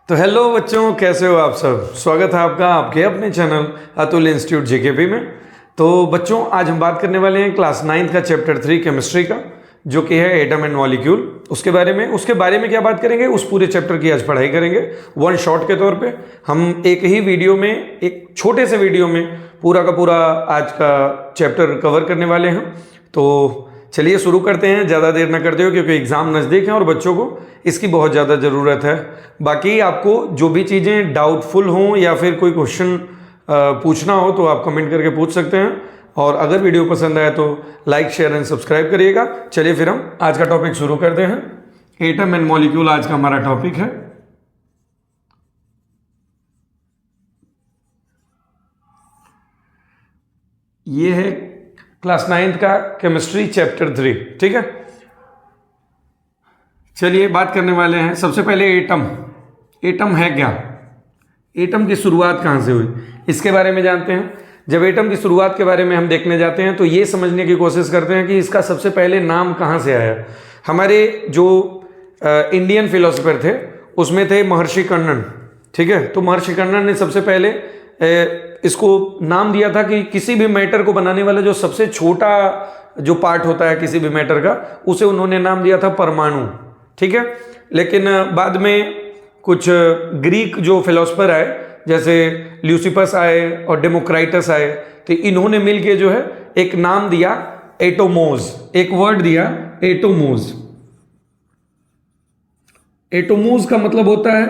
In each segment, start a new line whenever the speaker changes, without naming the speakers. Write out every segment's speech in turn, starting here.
तो हेलो बच्चों, कैसे हो आप सब। स्वागत है आपका आपके अपने चैनल अतुल इंस्टीट्यूट जेकेपी में। तो बच्चों, आज हम बात करने वाले हैं क्लास 9 का चैप्टर 3 केमिस्ट्री का, जो कि है एटम एंड मॉलिक्यूल। उसके बारे में क्या बात करेंगे, उस पूरे चैप्टर की आज पढ़ाई करेंगे वन शॉट के तौर पे। हम एक ही वीडियो में, एक छोटे से वीडियो में पूरा का पूरा आज का चैप्टर कवर करने वाले हैं। तो चलिए शुरू करते हैं, ज़्यादा देर ना करते हो, क्योंकि एग्ज़ाम नज़दीक है और बच्चों को इसकी बहुत ज़्यादा ज़रूरत है। बाकी आपको जो भी चीज़ें डाउटफुल हों या फिर कोई क्वेश्चन पूछना हो तो आप कमेंट करके पूछ सकते हैं। और अगर वीडियो पसंद आए तो लाइक शेयर एंड सब्सक्राइब करिएगा। चलिए फिर हम आज का टॉपिक शुरू करते हैं। एटम एंड मॉलिक्यूल आज का हमारा टॉपिक है। ये है क्लास 9 का केमिस्ट्री चैप्टर 3, ठीक है। चलिए बात करने वाले हैं सबसे पहले एटम है क्या, एटम की शुरुआत कहाँ से हुई, इसके बारे में जानते हैं। जब एटम की शुरुआत के बारे में हम देखने जाते हैं तो ये समझने की कोशिश करते हैं कि इसका सबसे पहले नाम कहाँ से आया। हमारे जो इंडियन फिलोसोफर थे उसमें थे महर्षि कर्णन, ठीक है। तो महर्षि कर्णन ने सबसे पहले इसको नाम दिया था कि किसी भी मैटर को बनाने वाला जो सबसे छोटा जो पार्ट होता है किसी भी मैटर का, उसे उन्होंने नाम दिया था परमाणु, ठीक है। लेकिन बाद में कुछ ग्रीक जो फिलोसोफर आए, जैसे ल्यूसिपस आए और डेमोक्राइटस आए, तो इन्होंने मिलके जो है एक नाम दिया एटोमोज, एक वर्ड दिया एटोमोज। एटोमोज का मतलब होता है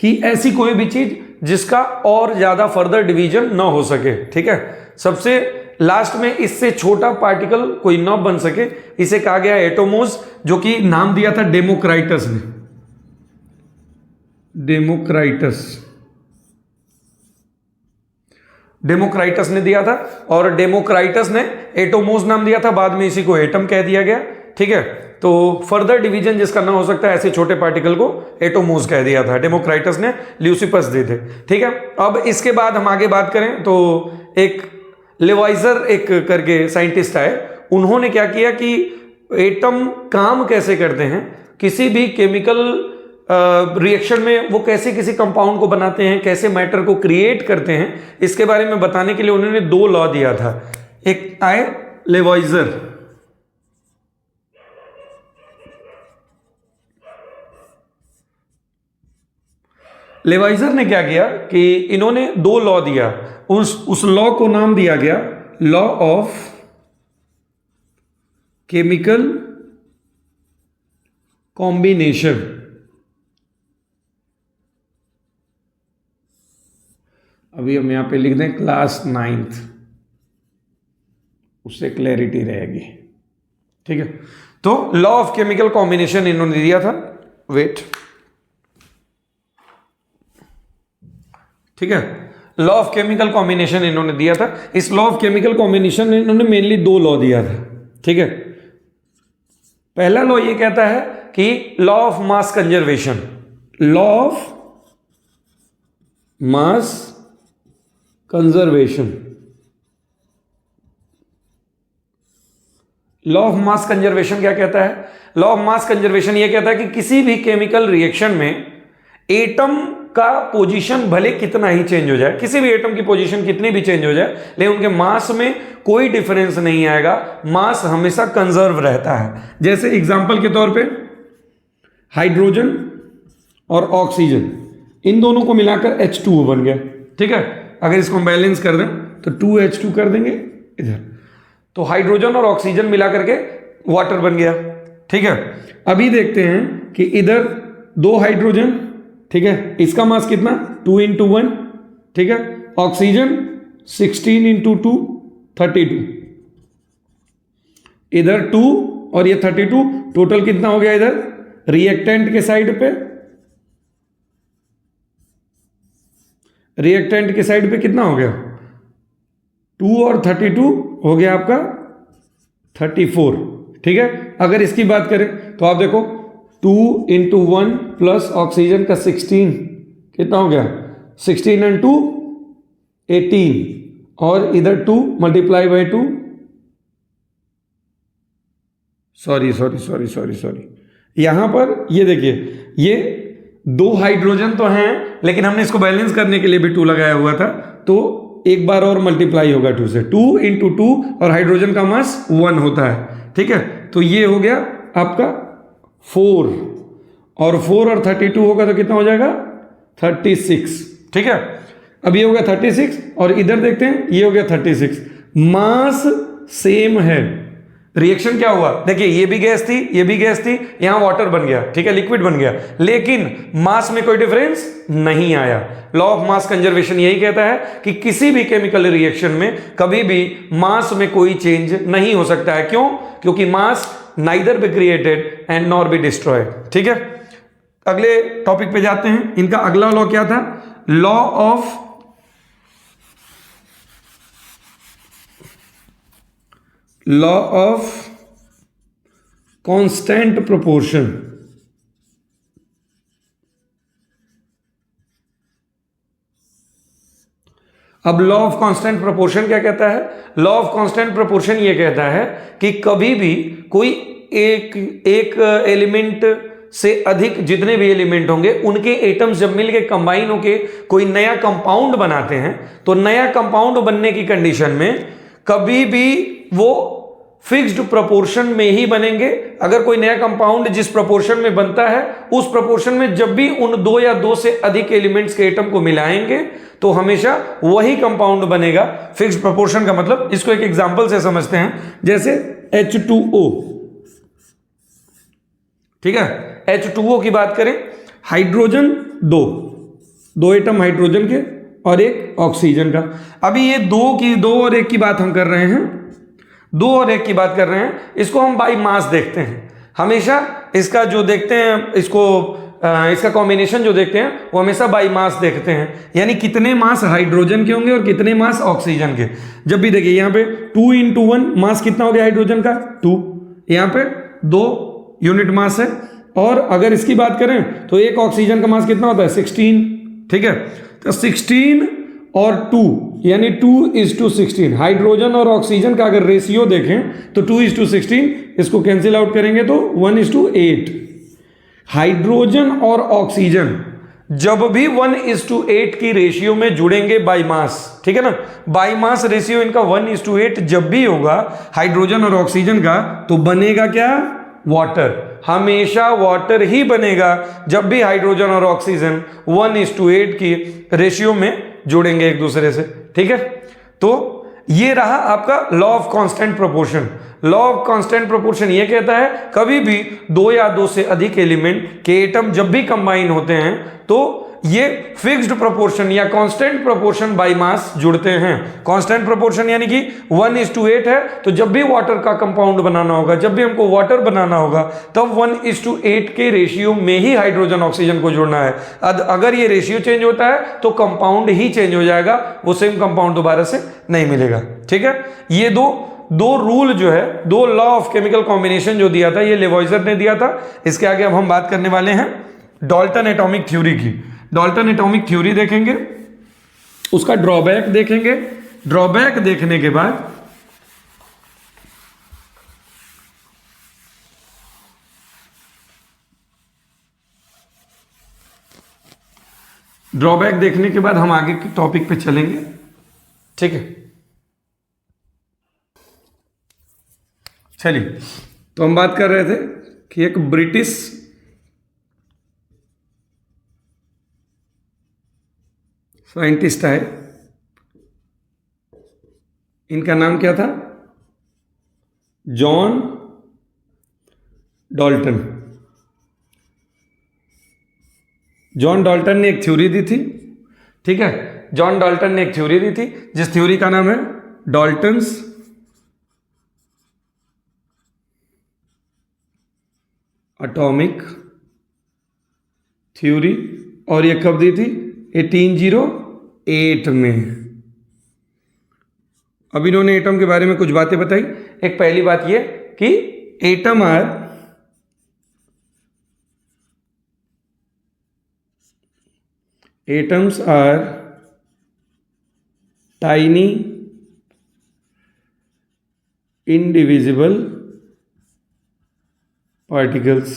कि ऐसी कोई भी चीज जिसका और ज्यादा फर्दर डिवीजन ना हो सके, ठीक है। सबसे लास्ट में इससे छोटा पार्टिकल कोई ना बन सके, इसे कहा गया एटोमोज, जो कि नाम दिया था डेमोक्राइटस ने। डेमोक्राइटस ने दिया था और डेमोक्राइटस ने एटोमोज नाम दिया था। बाद में इसी को एटम कह दिया गया, ठीक है। तो फर्दर डिवीजन जिसका ना हो सकता है ऐसे छोटे पार्टिकल को एटोमोज कह दिया था, डेमोक्राइटस ने ल्यूसिपस दे थे, ठीक है। अब इसके बाद हम आगे बात करें तो एक लेवाइजर एक करके साइंटिस्ट आए। उन्होंने क्या किया कि एटम काम कैसे करते हैं, किसी भी केमिकल रिएक्शन में वो कैसे किसी कंपाउंड को बनाते हैं, कैसे मैटर को क्रिएट करते हैं, इसके बारे में बताने के लिए उन्होंने दो लॉ दिया था। एक आए लेवाइजर, लेवाइजर ने क्या किया कि इन्होंने दो लॉ दिया। उस लॉ को नाम दिया गया लॉ ऑफ केमिकल कॉम्बिनेशन। अभी हम यहां पे लिख दें क्लास 9th, उससे क्लैरिटी रहेगी, ठीक है। तो लॉ ऑफ केमिकल कॉम्बिनेशन इन्होंने दिया था, वेट, ठीक है। लॉ ऑफ केमिकल कॉम्बिनेशन इन्होंने दिया था। इस लॉ ऑफ केमिकल कॉम्बिनेशन में इन्होंने मेनली दो लॉ दिया था, ठीक है। पहला लॉ ये कहता है कि law of mass conservation, law of mass conservation, law of mass conservation क्या कहता है। लॉ ऑफ मास कंजर्वेशन ये कहता है कि किसी भी केमिकल रिएक्शन में एटम का पोजीशन भले कितना ही चेंज हो जाए, किसी भी एटम की पोजीशन कितनी भी चेंज हो जाए, लेकिन उनके मास में कोई डिफरेंस नहीं आएगा, मास हमेशा कंजर्व रहता है। जैसे एग्जांपल के तौर पे हाइड्रोजन और ऑक्सीजन, इन दोनों को मिलाकर H2O बन गया, ठीक है। अगर इसको हम बैलेंस कर दें तो 2H2 कर देंगे इधर, तो हाइड्रोजन और ऑक्सीजन मिला करके वाटर बन गया, ठीक है। अभी देखते हैं कि इधर दो हाइड्रोजन, ठीक है, इसका मास कितना 2 × 1, ठीक है। ऑक्सीजन 16 × 2 32, इधर 2 और ये 32, टोटल कितना हो गया इधर रिएक्टेंट के साइड पे, रिएक्टेंट के साइड पे कितना हो गया 2 और 32 हो गया आपका 34, ठीक है। अगर इसकी बात करें तो आप देखो 2 × 1 प्लस ऑक्सीजन का 16 कितना हो गया 16 × 2 18, और इधर 2 × 2, सॉरी यहां पर ये देखिए, ये दो हाइड्रोजन तो हैं, लेकिन हमने इसको बैलेंस करने के लिए भी 2 लगाया हुआ था, तो एक बार और मल्टीप्लाई होगा 2 से, 2 इंटू 2, और हाइड्रोजन का मास 1 होता है। ठीक है, तो ये हो गया आपका 4, और 4 और 32 होगा तो कितना हो जाएगा 36। ठीक है, अब ये हो गया 36, और इधर देखते हैं ये हो गया 36। मास सेम है, रिएक्शन क्या हुआ, देखिए ये भी गैस थी, ये भी गैस थी, यहां वाटर बन गया, ठीक है, लिक्विड बन गया, लेकिन मास में कोई डिफरेंस नहीं आया। लॉ ऑफ मास कंजर्वेशन यही कहता है कि किसी भी केमिकल रिएक्शन में कभी भी मास में कोई चेंज नहीं हो सकता है। क्यों? क्योंकि mass neither be created and nor be destroyed. ठीक है, अगले टॉपिक पे जाते हैं। इनका अगला लॉ क्या था? Law of constant proportion. अब लॉ ऑफ कांस्टेंट प्रोपोर्शन क्या कहता है? लॉ ऑफ कांस्टेंट प्रोपोर्शन ये कहता है कि कभी भी कोई एक एलिमेंट से अधिक जितने भी एलिमेंट होंगे उनके एटम्स जब मिलके कंबाइन होके कोई नया कंपाउंड बनाते हैं, तो नया कंपाउंड बनने की कंडीशन में कभी भी वो फिक्स्ड प्रोपोर्शन में ही बनेंगे। अगर कोई नया कंपाउंड जिस प्रोपोर्शन में बनता है उस प्रोपोर्शन में जब भी उन 2 या 2 से अधिक एलिमेंट्स के एटम को मिलाएंगे तो हमेशा वही कंपाउंड बनेगा। फिक्स्ड प्रोपोर्शन का मतलब, इसको एक एग्जांपल से समझते हैं, जैसे H2O। ठीक है, H2O की बात करें, हाइड्रोजन 2 एटम हाइड्रोजन के और एक ऑक्सीजन का। अभी ये 2 और 1 की बात हम कर रहे हैं, 2 और 1 की बात कर रहे हैं, इसको हम बाई मास देखते हैं हमेशा। इसका जो देखते हैं, इसका कॉम्बिनेशन जो देखते हैं वो हमेशा बाई मास देखते हैं, यानी कितने मास हाइड्रोजन के होंगे और कितने मास ऑक्सीजन के। जब भी देखिए यहाँ पे 2 इंटू 1 मास कितना हो गया हाइड्रोजन का 2, यहाँ पे 2 यूनिट मास है, और अगर इसकी बात करें तो एक ऑक्सीजन का मास कितना होता है 16। ठीक है, तो 16 और 2 यानी 2:16। हाइड्रोजन और ऑक्सीजन का अगर रेशियो देखें तो 2:16, इसको कैंसिल आउट करेंगे तो 1:8। हाइड्रोजन और ऑक्सीजन जब भी 1:8 की रेशियो में जुड़ेंगे बाई मास, ठीक है ना, बाई मास रेशियो इनका 1:8 जब भी होगा हाइड्रोजन और ऑक्सीजन का, तो बनेगा क्या? वाटर। हमेशा वाटर ही बनेगा जब भी हाइड्रोजन और ऑक्सीजन 1:8 की रेशियो में जुड़ेंगे एक दूसरे से। ठीक है, तो ये रहा आपका law of constant proportion. Law of constant proportion ये कहता है कभी भी 2 या 2 से अधिक एलिमेंट के एटम जब भी कंबाइन होते हैं तो ये फिक्स्ड प्रोपोर्शन या कांस्टेंट प्रोपोर्शन बाय मास जुड़ते हैं। कांस्टेंट प्रोपोर्शन यानी कि 1:8 है, तो जब भी वाटर का कंपाउंड बनाना होगा, जब भी हमको वाटर बनाना होगा, तब 1:8 के रेशियो में ही हाइड्रोजन ऑक्सीजन को जोड़ना है। अगर ये रेशियो चेंज होता है तो कंपाउंड ही चेंज हो जाएगा, वो सेम कंपाउंड दोबारा से नहीं मिलेगा। ठीक है, ये दो रूल जो है, 2 लॉ ऑफ केमिकल कॉम्बिनेशन जो दिया था ये लेवॉइजर ने दिया था। इसके आगे अब हम बात करने वाले हैं डाल्टन एटॉमिक थ्योरी की। डाल्टन एटॉमिक थ्योरी देखेंगे, उसका ड्रॉबैक देखेंगे। ड्रॉबैक देखने के बाद हम आगे के टॉपिक पे चलेंगे। ठीक है, चलिए, तो हम बात कर रहे थे कि एक ब्रिटिश साइंटिस्ट है, इनका नाम क्या था? John Dalton. जॉन डाल्टन ने एक थ्योरी दी थी। ठीक है, जॉन डाल्टन ने एक थ्योरी दी थी जिस थ्योरी का नाम है डाल्टन्स एटॉमिक थ्योरी, और ये कब दी थी? 1808 में। अब इन्होंने एटम के बारे में कुछ बातें बताई। एक पहली बात ये कि atoms are tiny indivisible particles।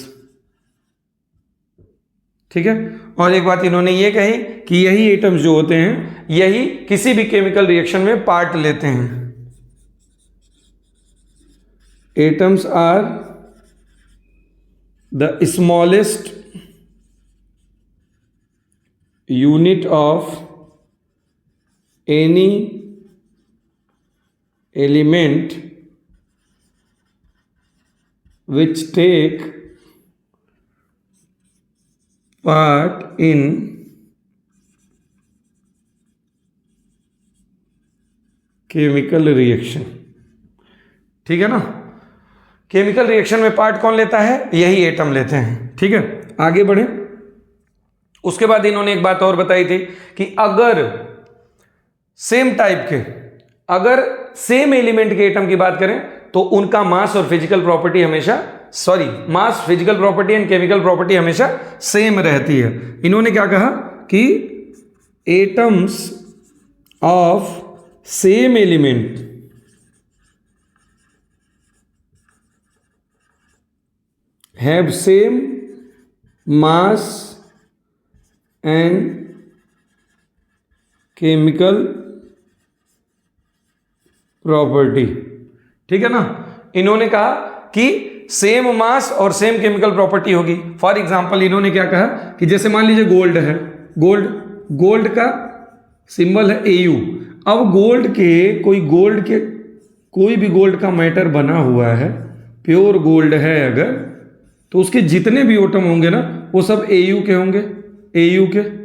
ठीक है। और एक बात इन्होंने ये कही कि यही एटम्स जो होते हैं यही किसी भी केमिकल रिएक्शन में पार्ट लेते हैं। Atoms are the smallest unit of any element which take part in chemical reaction। ठीक है ना, केमिकल रिएक्शन में पार्ट कौन लेता है? यही एटम लेते हैं। ठीक है, आगे बढ़े। उसके बाद इन्होंने एक बात और बताई थी कि अगर सेम टाइप के, अगर सेम एलिमेंट के एटम की बात करें तो उनका मास और फिजिकल प्रॉपर्टी हमेशा, mass, physical property and chemical property हमेशा सेम रहती है। इन्होंने क्या कहा कि atoms of same element have same mass and chemical property. ठीक है ना, इन्होंने कहा कि सेम मास और सेम केमिकल प्रॉपर्टी होगी। फॉर एग्जांपल इन्होंने क्या कहा कि जैसे मान लीजिए गोल्ड है, गोल्ड का सिंबल है Au। अब कोई भी गोल्ड का मैटर बना हुआ है, प्योर गोल्ड है अगर, तो उसके जितने भी एटम होंगे ना वो सब Au के होंगे, Au के।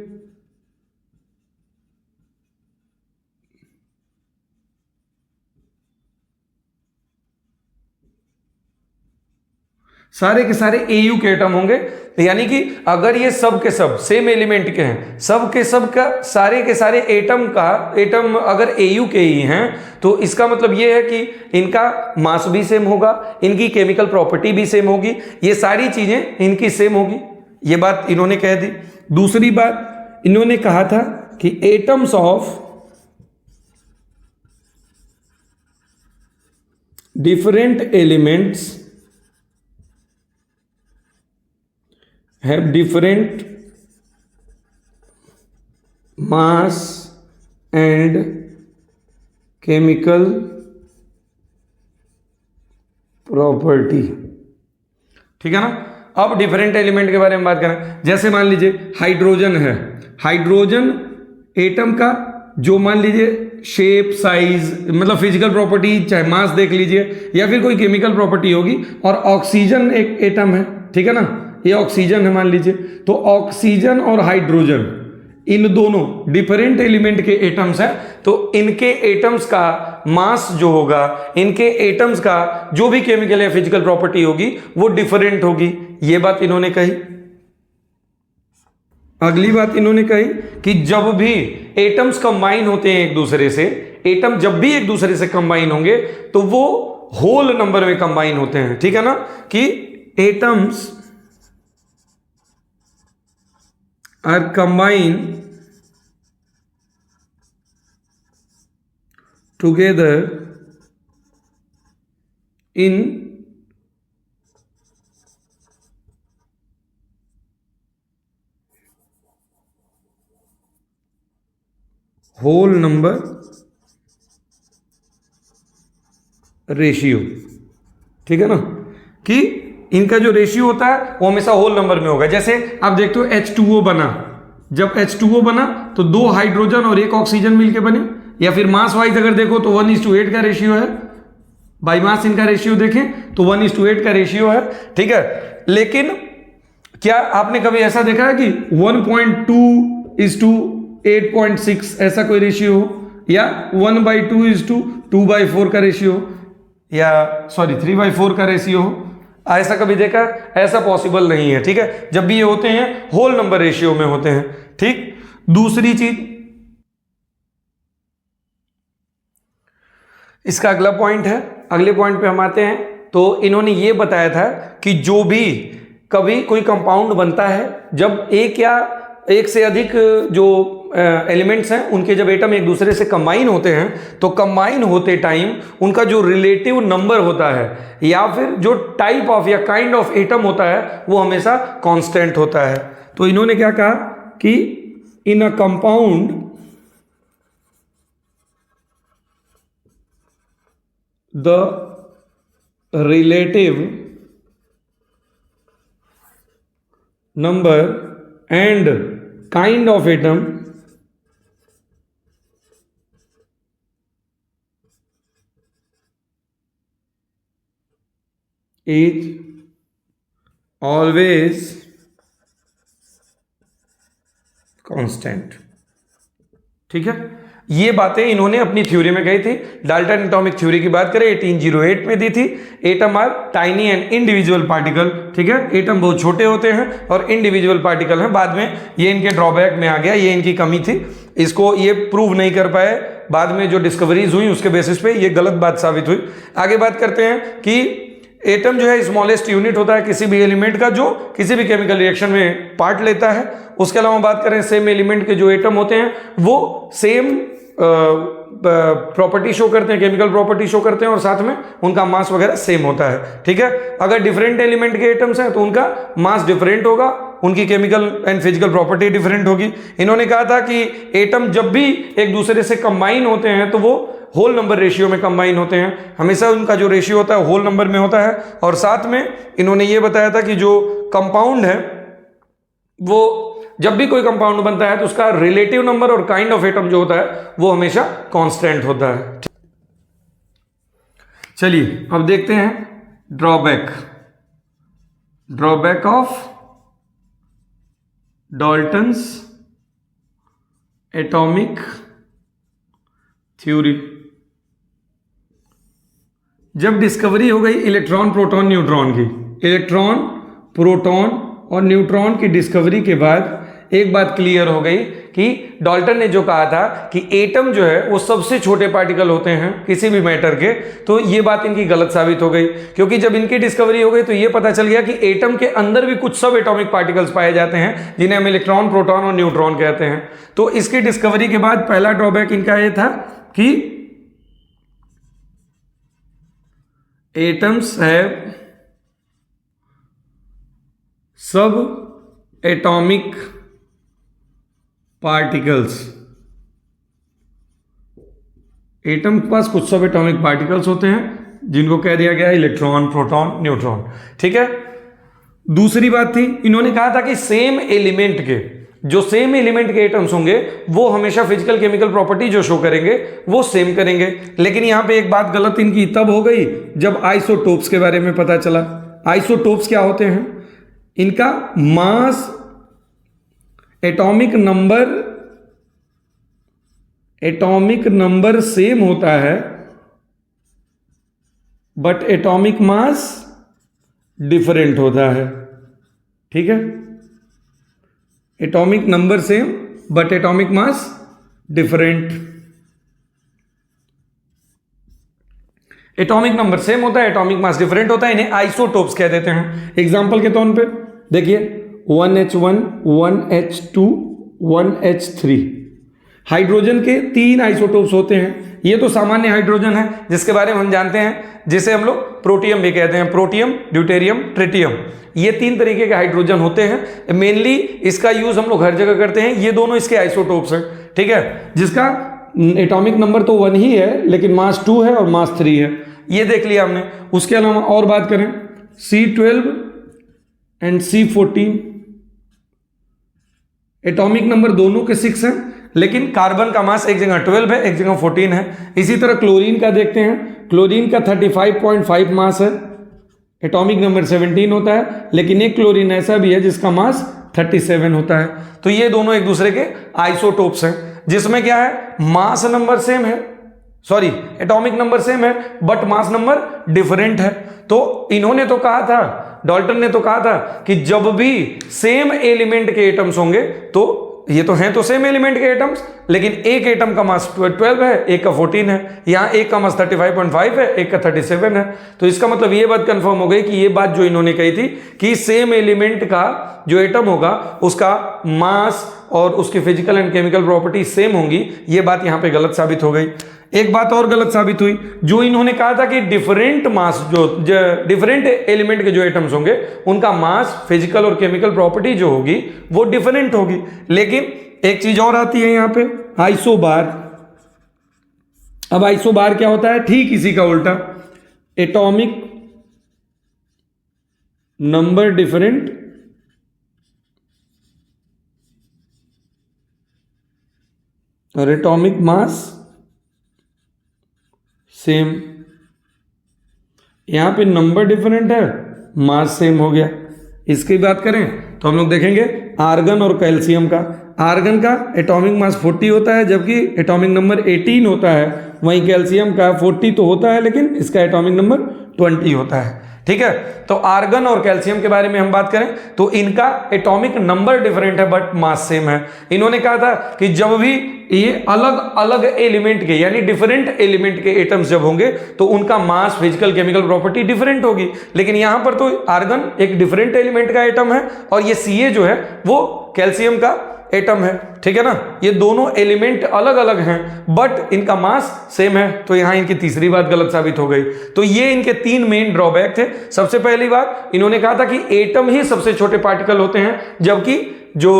सारे के सारे Au के एटम होंगे। यानी कि अगर ये सब के सब सेम एलिमेंट के हैं, सब के सब का, सारे के सारे एटम अगर Au के ही हैं, तो इसका मतलब ये है कि इनका मास भी सेम होगा, इनकी केमिकल प्रॉपर्टी भी सेम होगी, ये सारी चीजें इनकी सेम होगी। ये बात इन्होंने कह दी। दूसरी बात इन्होंने कहा था कि atoms of different elements have different mass and chemical property। ठीक है ना। अब डिफरेंट एलिमेंट के बारे में बात करें, जैसे मान लीजिए हाइड्रोजन है, हाइड्रोजन एटम का जो मान लीजिए शेप, साइज, मतलब फिजिकल प्रॉपर्टी, चाहे मास देख लीजिए या फिर कोई केमिकल प्रॉपर्टी होगी। और ऑक्सीजन एक एटम है, ठीक है ना, ये ऑक्सीजन है मान लीजिए, तो ऑक्सीजन और हाइड्रोजन इन दोनों डिफरेंट एलिमेंट के एटम्स हैं, तो इनके एटम्स का मास जो होगा, इनके एटम्स का जो भी केमिकल या फिजिकल प्रॉपर्टी होगी वो डिफरेंट होगी। ये बात इन्होंने कही। अगली बात इन्होंने कही कि जब भी एटम्स कंबाइन होते हैं एक दूसरे से, एटम जब भी एक दूसरे से कंबाइन होंगे तो वो होल नंबर में कंबाइन होते हैं। ठीक है ना, कि atoms are combined together in whole number ratio. ठीक है ना, कि इनका जो रेशियो होता है वो हमेशा होल नंबर में होगा। जैसे आप देखते हो H2O बना, जब H2O बना तो 2 हाइड्रोजन और 1 ऑक्सीजन मिलके बने। या फिर मास वाइज अगर देखो तो 1:8 का रेशियो है, बाई मास इनका रेशियो देखें तो 1:8 का रेशियो है। ठीक है, लेकिन क्या आपने कभी ऐसा देखा है कि 1.2:8.6 ऐसा कोई रेशियो हो, या 1/2:2/4 का रेशियो हो, या 3/4 का रेशियो हो? ऐसा कभी देखा? ऐसा पॉसिबल नहीं है। ठीक है, जब भी ये होते हैं होल नंबर रेशियो में होते हैं। ठीक, दूसरी चीज, इसका अगला पॉइंट है, अगले पॉइंट पे हम आते हैं। तो इन्होंने ये बताया था कि जो भी कभी कोई कंपाउंड बनता है, जब एक या एक से अधिक जो एलिमेंट्स हैं उनके जब एटम एक दूसरे से कंबाइन होते हैं, तो कंबाइन होते टाइम उनका जो रिलेटिव नंबर होता है या फिर जो टाइप ऑफ या काइंड ऑफ एटम होता है वो हमेशा कांस्टेंट होता है। तो इन्होंने क्या कहा कि in a compound the relative number and kind of atom is always constant। ठीक है, ये बातें इन्होंने अपनी थ्योरी में कही थी। डाल्टन एटॉमिक थ्योरी की बात करें 1808 में दी थी। Atom are tiny and individual particle. ठीक है, एटम बहुत छोटे होते हैं और इंडिविजुअल पार्टिकल हैं। बाद में ये इनके ड्रॉबैक में आ गया, ये इनकी कमी थी, इसको ये प्रूव नहीं कर पाए। बाद में जो डिस्कवरीज हुई उसके बेसिस पे ये गलत बात साबित हुई। आगे बात करते हैं कि एटम जो है स्मॉलेस्ट यूनिट होता है किसी भी एलिमेंट का जो किसी भी केमिकल रिएक्शन में पार्ट लेता है। उसके अलावा बात करें सेम एलिमेंट के जो एटम होते हैं वो सेम प्रॉपर्टी शो करते हैं, केमिकल प्रॉपर्टी शो करते हैं और साथ में उनका मास वगैरह सेम होता है। ठीक है, अगर डिफरेंट एलिमेंट के एटम्स हैं तो उनका मास डिफरेंट होगा, उनकी chemical and physical property different होगी। इन्होंने कहा था कि एटम जब भी एक दूसरे से कंबाइन होते हैं तो वो होल नंबर रेशियो में कंबाइन होते हैं। हमेशा उनका जो रेशियो होता है होल नंबर में होता है। और साथ में इन्होंने ये बताया था कि जो कंपाउंड है वो जब भी कोई कंपाउंड बनता है तो उसका रिलेटिव नंबर और काइंड ऑफ एटम जो होता है वो हमेशा कांस्टेंट होता है। चलिए अब देखते हैं drawback of Dalton's atomic theory. जब डिस्कवरी हो गई इलेक्ट्रॉन प्रोटॉन न्यूट्रॉन की, इलेक्ट्रॉन प्रोटॉन और न्यूट्रॉन की डिस्कवरी के बाद एक बात क्लियर हो गई कि डाल्टन ने जो कहा था कि एटम जो है वो सबसे छोटे पार्टिकल होते हैं किसी भी मैटर के, तो ये बात इनकी गलत साबित हो गई। क्योंकि जब इनकी डिस्कवरी हो गई तो ये पता चल गया कि एटम के अंदर भी कुछ सब एटॉमिक पार्टिकल्स पाए जाते हैं जिन्हें हम इलेक्ट्रॉन प्रोटॉन और न्यूट्रॉन कहते हैं। तो इसकी डिस्कवरी के बाद पहला ड्रॉबैक इनका ये था कि एटम्स हैव सब एटॉमिक पार्टिकल्स। एटम के पास कुछ सब एटॉमिक पार्टिकल्स होते हैं जिनको कह दिया गया इलेक्ट्रॉन प्रोटॉन न्यूट्रॉन। ठीक है, दूसरी बात थी इन्होंने कहा था कि सेम एलिमेंट के एटम्स होंगे वो हमेशा फिजिकल केमिकल प्रॉपर्टी जो शो करेंगे वो सेम करेंगे। लेकिन यहां पे एक बात गलत इनकी तब हो गई जब आइसोटोप्स के बारे में पता चला। आइसोटोप्स क्या होते हैं? इनका मास एटॉमिक नंबर सेम होता है बट एटॉमिक मास डिफरेंट होता है। ठीक है, atomic number same but atomic mass different. Atomic number same होता है, एटॉमिक मास डिफरेंट होता है, इन्हें आइसोटोप्स कह देते हैं। एग्जांपल के तौर पे देखिए 1H1 1H2 1H3 हाइड्रोजन के 3 आइसोटोप्स होते हैं। ये तो सामान्य हाइड्रोजन है जिसके बारे में हम जानते हैं, जिसे हम लोग प्रोटियम भी कहते हैं, प्रोटियम ड्यूटेरियम ट्रिटियम। ये 3 तरीके के हाइड्रोजन होते हैं। मेनली इसका यूज हम लोग हर जगह करते हैं। ये दोनों इसके आइसोटोप्स हैं। ठीक है, जिसका एटॉमिक नंबर तो 1 ही है लेकिन मास 2 है और मास 3 है। ये देख लिया हमने। उसके अलावा और बात करें C12 and C14 atomic number दोनों के 6 हैं लेकिन कार्बन का मास एक जगह 12 है एक जगह 14 है। इसी तरह क्लोरीन का देखते हैं, क्लोरीन का 35.5 मास है, एटॉमिक नंबर 17 होता है, लेकिन एक क्लोरीन ऐसा भी है जिसका मास 37 होता है। तो ये दोनों एक दूसरे के आइसोटोप्स हैं जिसमें क्या है, मास नंबर सेम है, सॉरी एटॉमिक नंबर सेम है बट मास नंबर डिफरेंट है। तो इन्होंने तो कहा था, डाल्टन ने तो कहा था कि जब भी सेम एलिमेंट के एटम्स होंगे, तो ये तो हैं तो सेम एलिमेंट के एटम्स, लेकिन एक एटम का मास 12 है एक का 14 है, यहाँ एक का मास 35.5 है एक का 37 है। तो इसका मतलब ये बात कंफर्म हो गई कि ये बात जो इन्होंने कही थी कि सेम एलिमेंट का जो एटम होगा उसका मास और उसकी physical and chemical property same होंगी, ये बात यहाँ पे गलत साबित हो गई। एक बात और गलत साबित हुई, जो इन्होंने कहा था कि डिफरेंट मास, जो डिफरेंट एलिमेंट के जो एटम्स होंगे उनका मास, फिजिकल और केमिकल प्रॉपर्टी जो होगी वो डिफरेंट होगी। लेकिन एक चीज और आती है यहां पे, आइसोबार। अब आइसोबार क्या होता है? ठीक इसी का उल्टा, एटॉमिक नंबर डिफरेंट और एटॉमिक मास सेम। यहां पे नंबर डिफरेंट है, मास सेम हो गया। इसकी बात करें तो हम लोग देखेंगे आर्गन और कैल्शियम का। आर्गन का एटॉमिक मास 40 होता है, जबकि एटॉमिक नंबर 18 होता है। वहीं कैल्शियम का 40 तो होता है, लेकिन इसका एटॉमिक नंबर 20 होता है। ठीक है, तो आर्गन और कैल्शियम के बारे में हम बात करें तो इनका एटॉमिक नंबर डिफरेंट है बट मास सेम है। इन्होंने कहा था कि जब भी ये अलग अलग एलिमेंट के, यानी डिफरेंट एलिमेंट के एटम्स जब होंगे तो उनका मास, फिजिकल, केमिकल प्रॉपर्टी डिफरेंट होगी। लेकिन यहां पर तो आर्गन एक डिफरेंट एलिमेंट का एटम है और ये Ca जो है वो कैल्शियम का एटम है। ठीक है ना, ये दोनों एलिमेंट अलग अलग हैं बट इनका मास सेम है। तो यहां इनकी तीसरी बात गलत साबित हो गई। तो ये इनके 3 मेन ड्रॉबैक थे। सबसे पहली बात, इन्होंने कहा था कि एटम ही सबसे छोटे पार्टिकल होते हैं, जबकि जो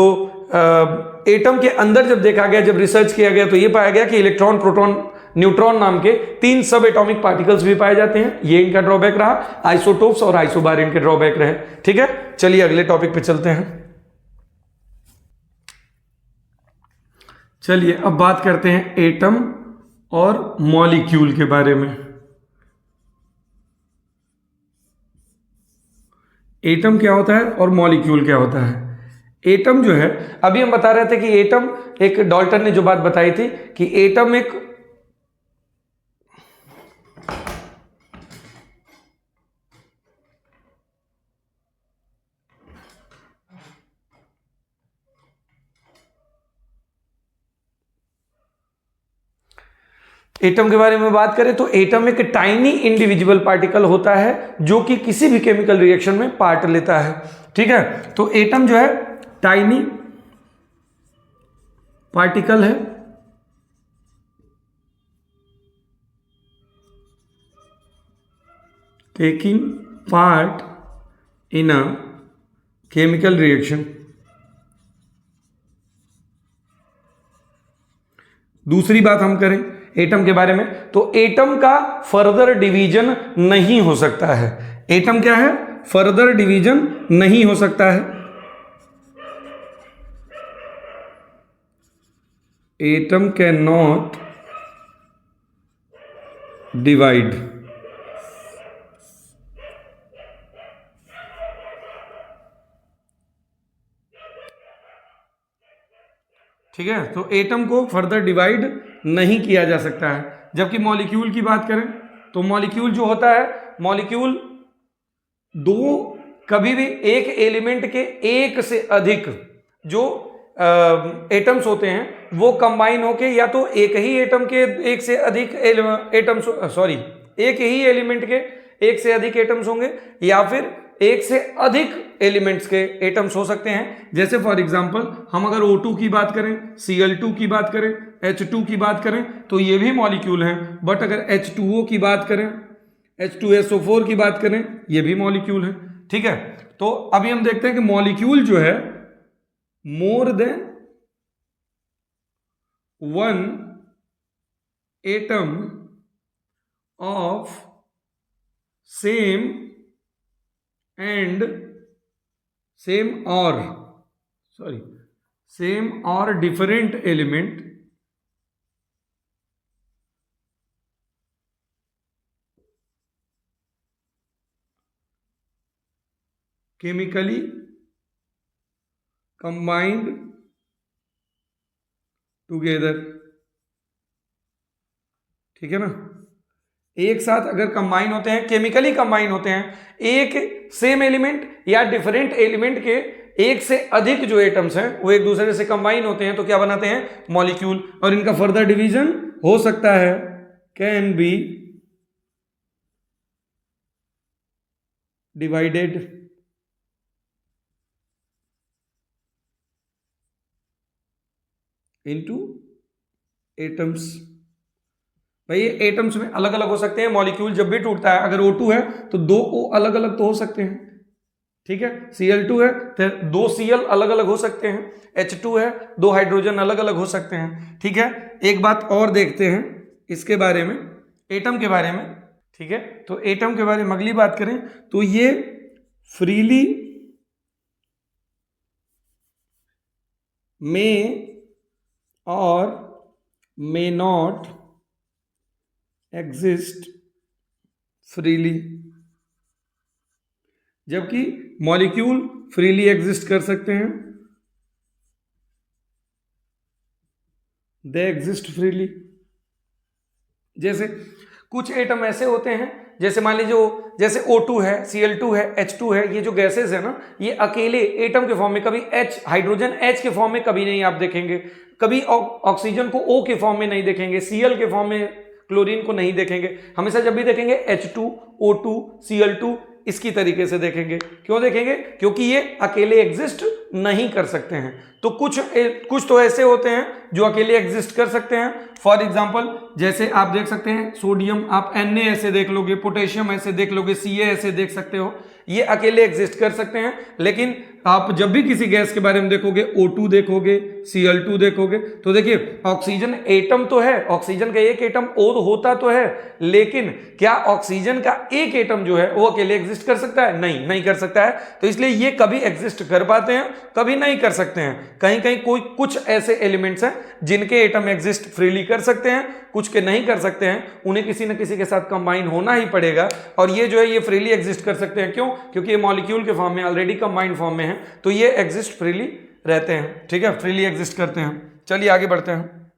एटम के अंदर जब देखा गया, जब रिसर्च किया गया तो ये पाया गया कि इलेक्ट्रॉन, प्रोटॉन, न्यूट्रॉन नाम के 3 सब एटॉमिक पार्टिकल्स भी पाए जाते हैं। ये इनका ड्रॉबैक रहा। आइसोटोप्स और आइसोबार इनके ड्रॉबैक रहे। ठीक है, चलिए अगले टॉपिक पे चलते हैं। चलिए अब बात करते हैं एटम और मॉलिक्यूल के बारे में। एटम क्या होता है और मॉलिक्यूल क्या होता है? एटम जो है, अभी हम बता रहे थे कि एटम, एक डाल्टन ने जो बात बताई थी कि एटम एक एटम के बारे में बात करें तो एटम एक टाइनी इंडिविजुअल पार्टिकल होता है जो कि किसी भी केमिकल रिएक्शन में पार्ट लेता है। ठीक है, तो एटम जो है टाइनी पार्टिकल है taking part in a chemical reaction. दूसरी बात हम करें एटम के बारे में तो एटम का फर्दर डिवीजन नहीं हो सकता है। एटम क्या है? फर्दर डिवीजन नहीं हो सकता है। Atom can not divide. ठीक है, तो एटम को फर्दर डिवाइड नहीं किया जा सकता है। जबकि मॉलिक्यूल की बात करें तो मॉलिक्यूल जो होता है, मॉलिक्यूल दो, कभी भी एक एलिमेंट के एक से अधिक जो एटम्स होते हैं वो कंबाइन होके, या तो एक ही एटम के एक से अधिक एटम्स, सॉरी, एक ही एलिमेंट के एक से अधिक एटम्स होंगे, या फिर एक से अधिक एलिमेंट्स के एटम्स हो सकते हैं। जैसे फॉर एग्जांपल हम अगर O2 की बात करें, Cl2 की बात करें, H2 की बात करें तो ये भी मॉलिक्यूल हैं। बट अगर H2O की बात करें, H2SO4 की बात करें, ये भी मॉलिक्यूल है। ठीक है, तो अभी हम देखते हैं कि मॉलिक्यूल जो है more than one atom of same and same और different element chemically combined together. ठीक है ना, एक साथ अगर कंबाइन होते हैं, केमिकली कंबाइन होते हैं, एक सेम एलिमेंट या डिफरेंट एलिमेंट के एक से अधिक जो एटम्स हैं वो एक दूसरे से कंबाइन होते हैं तो क्या बनाते हैं? मॉलिक्यूल। और इनका फर्दर डिवीजन हो सकता है, can be divided into atoms. भाई ये एटम्स में अलग अलग हो सकते हैं, मॉलिक्यूल जब भी टूटता है अगर O2 है तो दो O अलग अलग तो हो सकते हैं, ठीक है। Cl2 है तो दो Cl अलग अलग हो सकते हैं, H2 है दो हाइड्रोजन अलग अलग हो सकते हैं, ठीक है। एक बात और देखते हैं इसके बारे में, एटम के बारे में, ठीक है। तो एटम के बारे में अगली बात करें तो ये फ्रीली मे और मे नॉट एग्जिस्ट फ्रीली, जबकि मॉलिक्यूल फ्रीली एग्जिस्ट कर सकते हैं, दे एग्जिस्ट फ्रीली। जैसे कुछ एटम ऐसे होते हैं, जैसे मान लीजिए जैसे O2 है, Cl2 है, H2 है, ये जो गैसेस है ना, ये अकेले एटम के फॉर्म में कभी H हाइड्रोजन H के फॉर्म में कभी नहीं आप देखेंगे, कभी ऑक्सीजन को O के फॉर्म में नहीं देखेंगे, Cl के फॉर्म में क्लोरीन को नहीं देखेंगे, हमेशा जब भी देखेंगे H2, O2, Cl2 इसकी तरीके से देखेंगे। क्यों देखेंगे? क्योंकि ये अकेले एग्जिस्ट नहीं कर सकते हैं। तो कुछ तो ऐसे होते हैं जो अकेले एग्जिस्ट कर सकते हैं। फॉर एग्जाम्पल जैसे आप देख सकते हैं सोडियम, आप Na ऐसे देख लोगे, पोटेशियम ऐसे देख लोगे, Ca ऐसे देख सकते हो, ये अकेले एग्जिस्ट कर सकते हैं। लेकिन आप जब भी किसी गैस के बारे में देखोगे, O2 देखोगे, Cl2 देखोगे, तो देखिए ऑक्सीजन एटम तो है, ऑक्सीजन का एक एटम और होता तो है, लेकिन क्या ऑक्सीजन का एक एटम जो है वो अकेले एग्जिस्ट कर सकता है? नहीं कर सकता है। तो इसलिए ये कभी एग्जिस्ट कर पाते हैं, कभी नहीं कर सकते हैं। कहीं कहीं कुछ ऐसे एलिमेंट्स हैं जिनके एटम एग्जिस्ट फ्रीली कर सकते हैं, कुछ के नहीं कर सकते हैं, उन्हें किसी न किसी के साथ कंबाइन होना ही पड़ेगा। और ये जो है ये फ्रीली एग्जिस्ट कर सकते हैं। क्यों? क्योंकि ये मॉलिक्यूल के फॉर्म में ऑलरेडी कंबाइंड फॉर्म में है, तो ये एग्जिस्ट फ्रीली रहते हैं, ठीक है, फ्रीली एग्जिस्ट करते हैं। चलिए आगे बढ़ते हैं।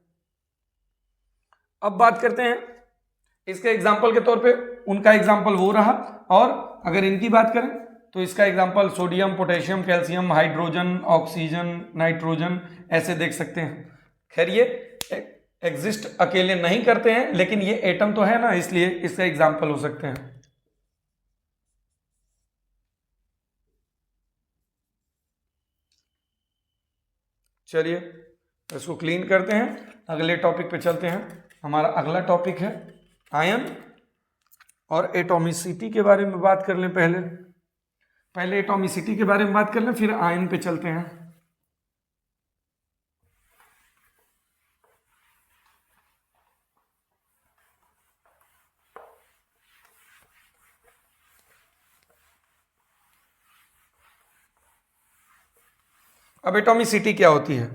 अब बात करते हैं इसके एग्जाम्पल के तौर पे, उनका एग्जाम्पल वो रहा, और अगर इनकी बात करें तो इसका example sodium, potassium, calcium, hydrogen, oxygen, nitrogen ऐसे देख सकते हैं। खैर ये एग्जिस्ट अकेले नहीं करते हैं, लेकिन ये एटम तो है ना, इसलिए इसका एग्जाम्पल हो सकते हैं। चलिए इसको क्लीन करते हैं, अगले टॉपिक पे चलते हैं। हमारा अगला टॉपिक है आयन और एटॉमिसिटी के बारे में बात कर लें। पहले एटॉमिसिटी के बारे में बात कर लें, फिर आयन पे चलते हैं। अब एटॉमिसिटी क्या होती है?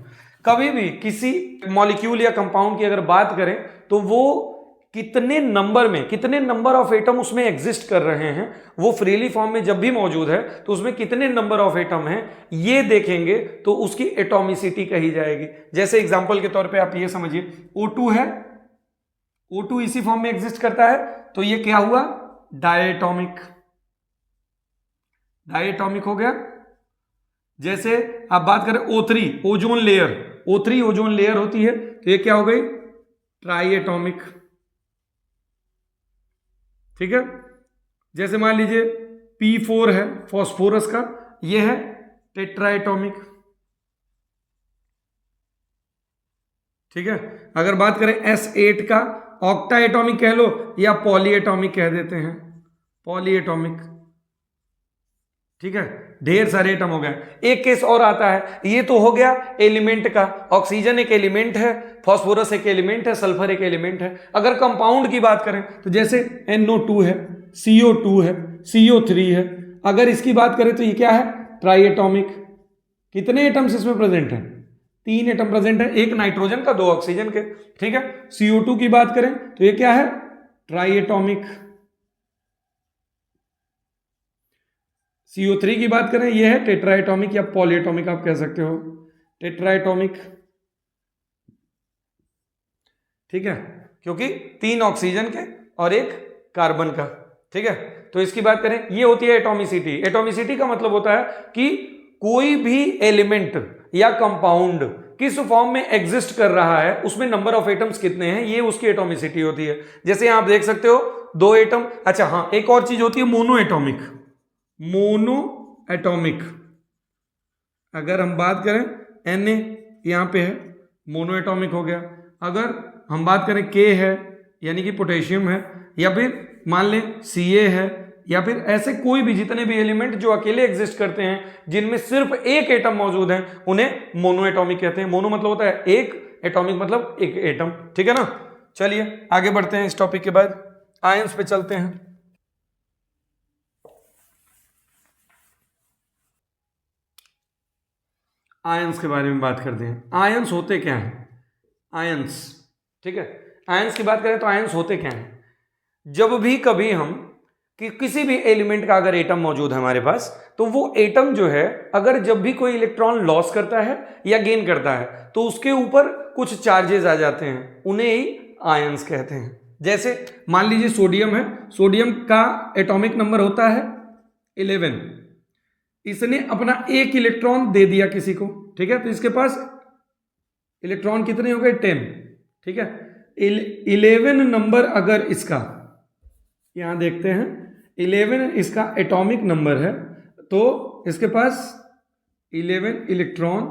कभी भी किसी मॉलिक्यूल या कंपाउंड की अगर बात करें तो वो कितने नंबर ऑफ एटम उसमें एग्जिस्ट कर रहे हैं, वो फ्रीली फॉर्म में जब भी मौजूद है तो उसमें कितने नंबर ऑफ एटम हैं ये देखेंगे तो उसकी एटॉमिसिटी कही जाएगी। जैसे एग्जांपल के तौर पे आप ये समझिए O2 है, O2 इसी फॉर्म में एग्जिस्ट करता है, तो ये क्या हुआ? डायटॉमिक हो गया। जैसे आप बात करें O3 ozone layer, O3 ozone layer होती है, तो ये क्या हो गई? ट्राइएटॉमिक, ठीक है। जैसे मान लीजिए P4 है फॉस्फोरस का, ये है टेट्राएटॉमिक, ठीक है। अगर बात करें S8 का, ऑक्टाएटॉमिक कह लो या पॉलीएटॉमिक कह देते हैं, पॉलीएटॉमिक, ठीक है। ढेर सारे एटम हो गए। एक केस और आता है, ये तो हो गया एलिमेंट का, ऑक्सीजन एक एलिमेंट है, फास्फोरस एक एलिमेंट है, सल्फर एक एलिमेंट है। अगर कंपाउंड की बात करें तो जैसे NO2 है, CO2 है, CO3 है, अगर इसकी बात करें तो ये क्या है? ट्राइएटॉमिक। कितने एटम्स इसमें प्रेजेंट हैं? 3 एटम प्रेजेंट है, एक नाइट्रोजन का, 2 ऑक्सीजन के, ठीक है। CO2 की बात करें तो ये क्या है? ट्राइएटॉमिक। CO3 की बात करें ये है टेट्राएटॉमिक या पॉलीएटॉमिक आप कह सकते हो, टेट्राएटॉमिक, ठीक है, क्योंकि 3 ऑक्सीजन के और 1 कार्बन का, ठीक है। तो इसकी बात करें, ये होती है एटॉमिसिटी। एटॉमिसिटी का मतलब होता है कि कोई भी एलिमेंट या कंपाउंड किस फॉर्म में एग्जिस्ट कर रहा है, उसमें नंबर ऑफ एटम्स कितने हैं, ये उसकी एटॉमिसिटी होती है। जैसे आप देख सकते हो 2 एटम। अच्छा हाँ, एक और चीज होती है मोनो एटॉमिक। अगर हम बात करें Na यहां पे है, मोनो एटॉमिक हो गया। अगर हम बात करें K है, यानी कि पोटेशियम है, या फिर मान लें Ca है, या फिर ऐसे कोई भी जितने भी एलिमेंट जो अकेले एग्जिस्ट करते हैं जिनमें सिर्फ एक एटम मौजूद है उन्हें मोनो एटॉमिक कहते हैं। मोनो मतलब होता है एक, एटॉमिक मतलब एक एटम, ठीक है ना। चलिए आगे बढ़ते हैं। इस टॉपिक के बाद आयंस पे चलते हैं। आयंस के बारे में बात करते हैं। आयंस होते क्या हैं? आयंस, ठीक है, आयंस की बात करें तो आयंस होते क्या हैं? जब भी कभी हम कि किसी भी एलिमेंट का अगर एटम मौजूद है हमारे पास, तो वो एटम जो है अगर जब भी कोई इलेक्ट्रॉन लॉस करता है या गेन करता है तो उसके ऊपर कुछ चार्जेस आ जाते हैं, उन्हें ही आयंस कहते हैं। जैसे मान लीजिए सोडियम है, सोडियम का एटॉमिक नंबर होता है 11, इसने अपना एक इलेक्ट्रॉन दे दिया किसी को, ठीक है, तो इसके पास इलेक्ट्रॉन कितने हो गए? 10, ठीक है। 11 नंबर अगर इसका, यहां देखते हैं 11 इसका एटॉमिक नंबर है, तो इसके पास 11 इलेक्ट्रॉन,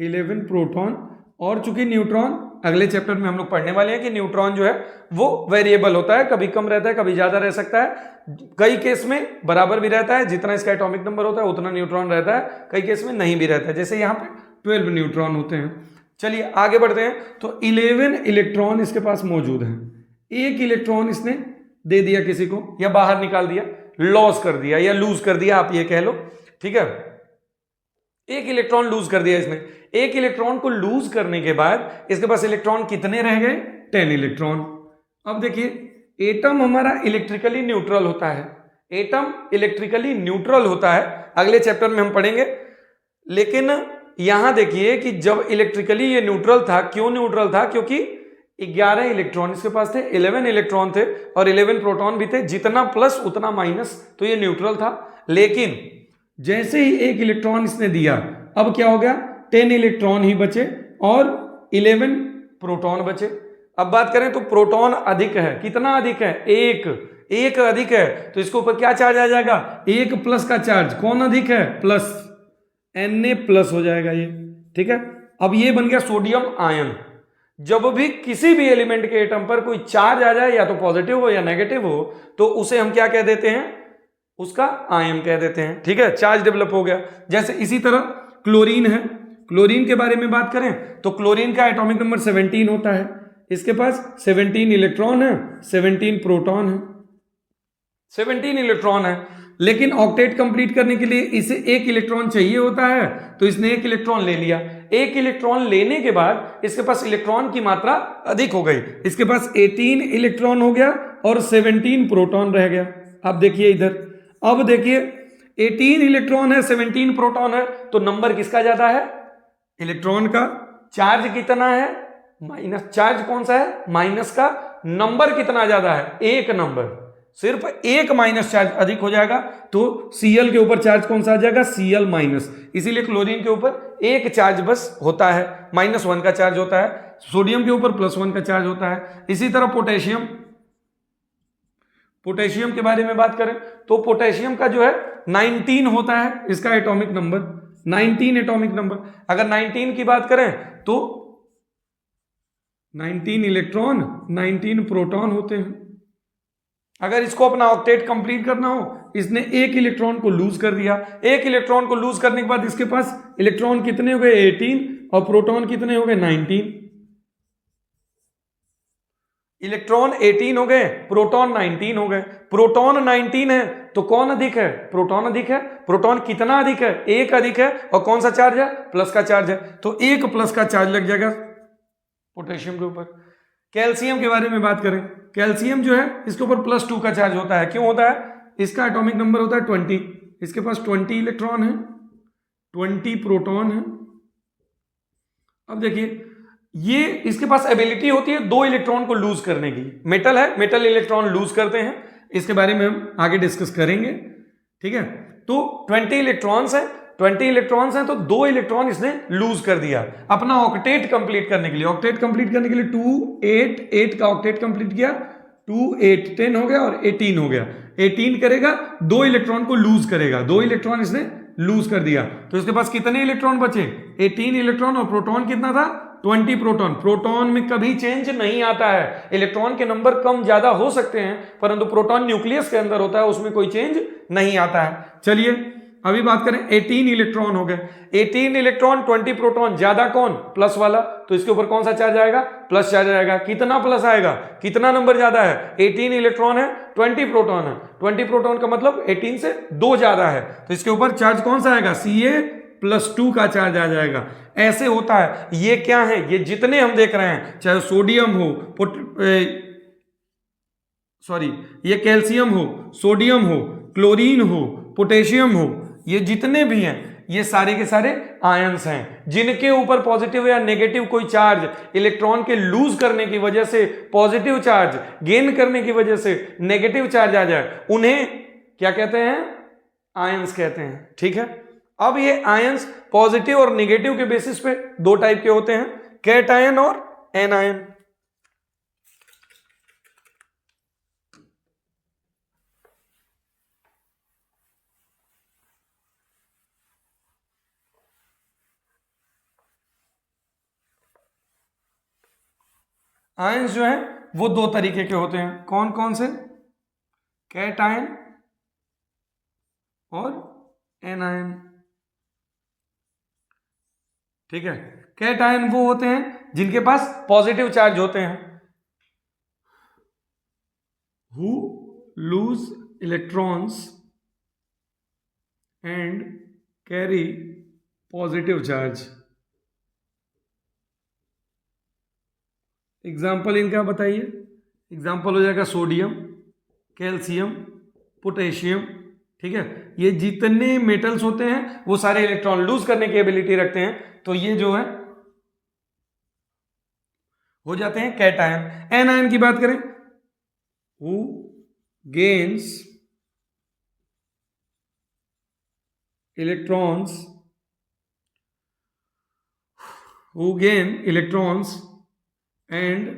11 प्रोटॉन, और चूंकि न्यूट्रॉन अगले चैप्टर में हम लोग पढ़ने वाले हैं कि न्यूट्रॉन जो है वो वेरिएबल होता है, कभी कम रहता है, कभी ज्यादा रह सकता है। कई केस में बराबर भी रहता है, जितना इसका एटॉमिक नंबर होता है उतना न्यूट्रॉन रहता है, कई केस में नहीं भी रहता है, जैसे यहाँ पे 12 न्यूट्रॉन होते हैं। चलिए आगे बढ़ते हैं। तो 11 इलेक्ट्रॉन इसके पास मौजूद है, एक इलेक्ट्रॉन इसने दे दिया किसी को, या बाहर निकाल दिया, लॉस कर दिया या लूज कर दिया, आप ये कह लो, ठीक है। एक इलेक्ट्रॉन लूज कर दिया इसने। एक इलेक्ट्रॉन को लूज करने के बाद इसके पास इलेक्ट्रॉन कितने रह गए? 10 इलेक्ट्रॉन। अब देखिए एटम हमारा इलेक्ट्रिकली न्यूट्रल होता है, एटम इलेक्ट्रिकली न्यूट्रल होता है, अगले चैप्टर में हम पढ़ेंगे। लेकिन यहां देखिए कि जब इलेक्ट्रिकली ये न्यूट्रल था, क्यों न्यूट्रल था? क्योंकि 11 इलेक्ट्रॉन इसके पास थे, 11 इलेक्ट्रॉन थे और 11 प्रोटॉन भी थे, जितना प्लस उतना माइनस, तो ये न्यूट्रल था। लेकिन जैसे ही एक इलेक्ट्रॉन इसने दिया, अब क्या हो गया? 10 इलेक्ट्रॉन ही बचे और 11 प्रोटॉन बचे। अब बात करें तो प्रोटॉन अधिक है, कितना अधिक है? एक अधिक है, तो इसके ऊपर क्या चार्ज आ जाएगा? एक प्लस का चार्ज। कौन अधिक है? प्लस, Na प्लस हो जाएगा ये, ठीक है। अब ये बन गया सोडियम आयन। जब भी किसी भी एलिमेंट के एटम पर कोई चार्ज आ जाए, या तो पॉजिटिव हो या नेगेटिव हो, तो उसे हम क्या कह देते हैं? उसका आयन कह देते हैं, ठीक है, चार्ज डेवलप हो गया। जैसे इसी तरह क्लोरीन है, क्लोरीन के बारे में बात करें तो क्लोरीन का एटॉमिक नंबर 17 होता है, इसके पास 17 इलेक्ट्रॉन है, 17 प्रोटॉन है, 17 इलेक्ट्रॉन है। लेकिन ऑक्टेट कंप्लीट करने के लिए इसे एक इलेक्ट्रॉन चाहिए होता है, तो इसने एक इलेक्ट्रॉन ले लिया। एक इलेक्ट्रॉन लेने के बाद इसके पास इलेक्ट्रॉन की मात्रा अधिक हो गई, इसके पास 18 इलेक्ट्रॉन हो गया और 17 प्रोटॉन रह गया। आप देखिए इधर, अब देखिए 18 इलेक्ट्रॉन है, 17 प्रोटॉन है, तो नंबर किसका ज्यादा है? इलेक्ट्रॉन का। चार्ज कितना है? माइनस। चार्ज कौन सा है? माइनस का। नंबर कितना ज्यादा है? एक नंबर, सिर्फ एक माइनस चार्ज अधिक हो जाएगा, तो Cl के ऊपर चार्ज कौन सा आ जाएगा? Cl minus. इसीलिए क्लोरीन के ऊपर एक चार्ज बस होता है, -1 का चार्ज होता है। सोडियम के ऊपर +1 का चार्ज होता है। इसी तरह पोटेशियम, पोटेशियम के बारे में बात करें तो पोटेशियम का जो है 19 होता है, इसका एटॉमिक नंबर 19 एटॉमिक नंबर। अगर 19 की बात करें तो 19 इलेक्ट्रॉन, 19 प्रोटॉन होते हैं। अगर इसको अपना ऑक्टेट कंप्लीट करना हो, इसने एक इलेक्ट्रॉन को लूज कर दिया। एक इलेक्ट्रॉन को लूज करने के बाद इसके पास इलेक्ट्रॉन कितने हो गए? 18, और प्रोटॉन कितने हो गए? 19। इलेक्ट्रॉन 18 हो गए, प्रोटॉन 19 हो गए। प्रोटॉन 19 है तो कौन अधिक है? प्रोटॉन अधिक है। प्रोटॉन कितना अधिक है? एक अधिक है, और कौन सा चार्ज है? प्लस का चार्ज है, तो एक प्लस का चार्ज लग जाएगा पोटेशियम के ऊपर। कैल्शियम के बारे में बात करें, कैल्शियम जो है इसके ऊपर +2 का चार्ज होता है। क्यों होता है? इसका एटॉमिक नंबर होता है 20, इसके पास 20 इलेक्ट्रॉन है, 20 प्रोटॉन है। अब देखिए ये इसके पास एबिलिटी होती है 2 इलेक्ट्रॉन को लूज करने की। मेटल है, मेटल इलेक्ट्रॉन लूज करते हैं, इसके बारे में हम आगे डिस्कस करेंगे, ठीक है। तो 20 इलेक्ट्रॉन्स हैं, 20 इलेक्ट्रॉन्स हैं तो 2 इलेक्ट्रॉन इसने लूज कर दिया अपना ऑक्टेट कंप्लीट करने के लिए। ऑक्टेट कंप्लीट करने के लिए 2 8 8 का ऑक्टेट कंप्लीट किया, 2 8 10 हो गया और 18 हो गया। 18 करेगा, 2 इलेक्ट्रॉन को लूज करेगा, 2 इलेक्ट्रॉन इसने लूज कर दिया, तो इसके पास कितने इलेक्ट्रॉन बचे? 18 इलेक्ट्रॉन, और प्रोटॉन कितना था? 20 प्रोटॉन। प्रोटॉन में कभी चेंज नहीं आता है, इलेक्ट्रॉन के नंबर कम ज्यादा हो सकते हैं परंतु प्रोटॉन न्यूक्लियस के अंदर होता है, उसमें कोई चेंज नहीं आता है। चलिए अभी बात करें, 18 इलेक्ट्रॉन हो गए। 18 इलेक्ट्रॉन 20 प्रोटॉन, ज्यादा कौन? प्लस वाला, तो इसके ऊपर कौन सा चार्ज आएगा? प्लस चार्ज आएगा। कितना प्लस आएगा? कितना नंबर ज्यादा है? 18 इलेक्ट्रॉन है, 20 प्रोटॉन है। 20 प्रोटॉन का मतलब 18 से 2 ज्यादा है, तो इसके ऊपर चार्ज कौन सा आएगा? Ca+2 का चार्ज आ जाएगा। ऐसे होता है। ये क्या है? ये जितने हम देख रहे हैं, चाहे सोडियम हो, ये कैल्शियम हो, सोडियम हो, क्लोरीन हो, पोटेशियम हो, ये जितने भी हैं ये सारे के सारे आयंस हैं, जिनके ऊपर पॉजिटिव या नेगेटिव कोई चार्ज इलेक्ट्रॉन के लूज करने की वजह से पॉजिटिव चार्ज, गेन करने की वजह से नेगेटिव चार्ज आ जाए, उन्हें क्या कहते हैं? आयंस कहते हैं। ठीक है, अब ये आयंस पॉजिटिव और नेगेटिव के बेसिस पे दो टाइप के होते हैं, कैटायन और एनायन। आयंस जो है वो दो तरीके के होते हैं। कौन कौन से? कैटायन और एनायन। ठीक है, कैटायन वो होते हैं जिनके पास पॉजिटिव चार्ज होते हैं, who lose electrons and carry positive charge। Example इनका बताइए। एग्जाम्पल हो जाएगा सोडियम, कैल्शियम, पोटेशियम। ठीक है, ये जितने मेटल्स होते हैं वो सारे इलेक्ट्रॉन लूज करने की एबिलिटी रखते हैं, तो ये जो है हो जाते हैं कैटायन। एनायन की बात करें, who gains electrons and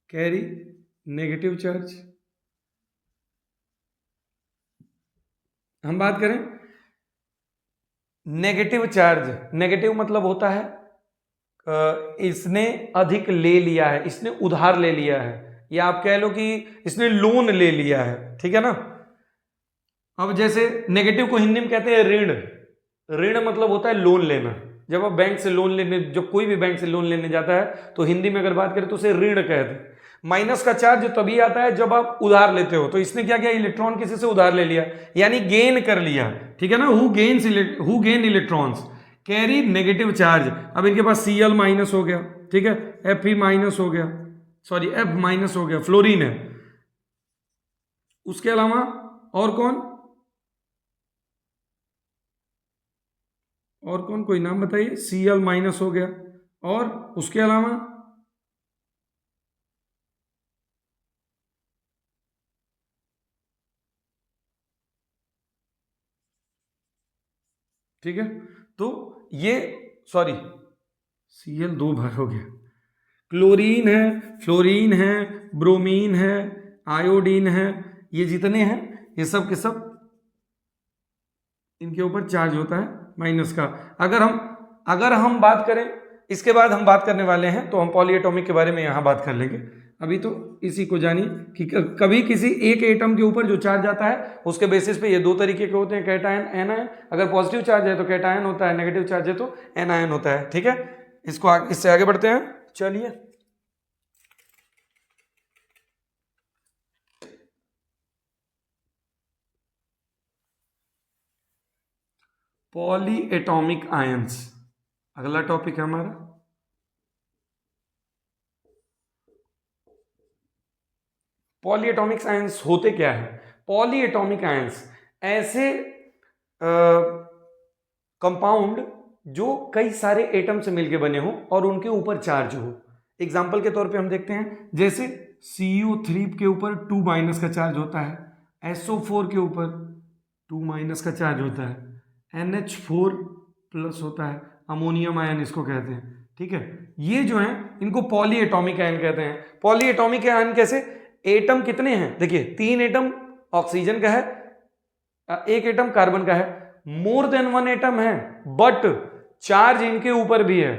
carry negative charge। हम बात करें नेगेटिव चार्ज, नेगेटिव मतलब होता है इसने अधिक ले लिया है, इसने उधार ले लिया है, या आप कह लो कि इसने लोन ले लिया है। ठीक है ना। अब जैसे नेगेटिव को हिंदी में कहते हैं ऋण। ऋण मतलब होता है लोन लेना। जब आप बैंक से लोन लेने, जब कोई भी बैंक से लोन लेने जाता है तो हिंदी में अगर बात करें तो उसे ऋण कहते हैं। माइनस का चार्ज तभी आता है जब आप उधार लेते हो, तो इसने क्या किया? इलेक्ट्रॉन किसी से उधार ले लिया, यानी गेन कर लिया। ठीक है ना। Who gain electrons carry negative charge. अब इनके पास Cl माइनस हो गया, ठीक है, Fe माइनस हो गया, सॉरी F माइनस हो गया, फ्लोरीन है। उसके अलावा और कौन? और कौन? कोई नाम बताइए। Cl माइनस हो गया, और उसके अलावा ठीक है। तो ये सॉरी Cl दो बार हो गया, क्लोरीन है, फ्लोरीन है, ब्रोमीन है, आयोडीन है, ये जितने हैं ये सब के सब इनके ऊपर चार्ज होता है माइनस का। अगर हम बात करें, इसके बाद हम बात करने वाले हैं तो हम पॉलीएटॉमिक के बारे में यहाँ बात कर लेंगे। अभी तो इसी को जानिए कि कभी किसी एक एटम के ऊपर जो चार्ज आता है उसके बेसिस पे ये दो तरीके के होते हैं, कैटायन, एनायन। अगर पॉजिटिव चार्ज है तो कैटायन होता है, नेगेटिव चार्ज है तो एनायन होता है। ठीक है, इससे आगे बढ़ते हैं। चलिए पॉलीएटॉमिक आयंस अगला टॉपिक है हमारा। पॉलीएटॉमिक आयंस होते क्या है? पॉलीएटॉमिक आयंस ऐसे कंपाउंड जो कई एटम से मिलकर बने हो और उनके ऊपर चार्ज हो। एग्जाम्पल के तौर पे हम देखते हैं, जैसे CO3 के ऊपर 2 माइनस का चार्ज होता है, SO4 के ऊपर 2 माइनस का चार्ज होता है, NH4 प्लस होता है, अमोनियम आयन इसको कहते हैं। ठीक है, ये जो है इनको पॉलीएटॉमिक आयन कहते हैं। पॉलीएटॉमिक आयन कैसे? एटम कितने हैं? देखिए 3 एटम ऑक्सीजन का है, 1 एटम कार्बन का है। मोर देन 1 एटम है बट चार्ज इनके ऊपर भी है।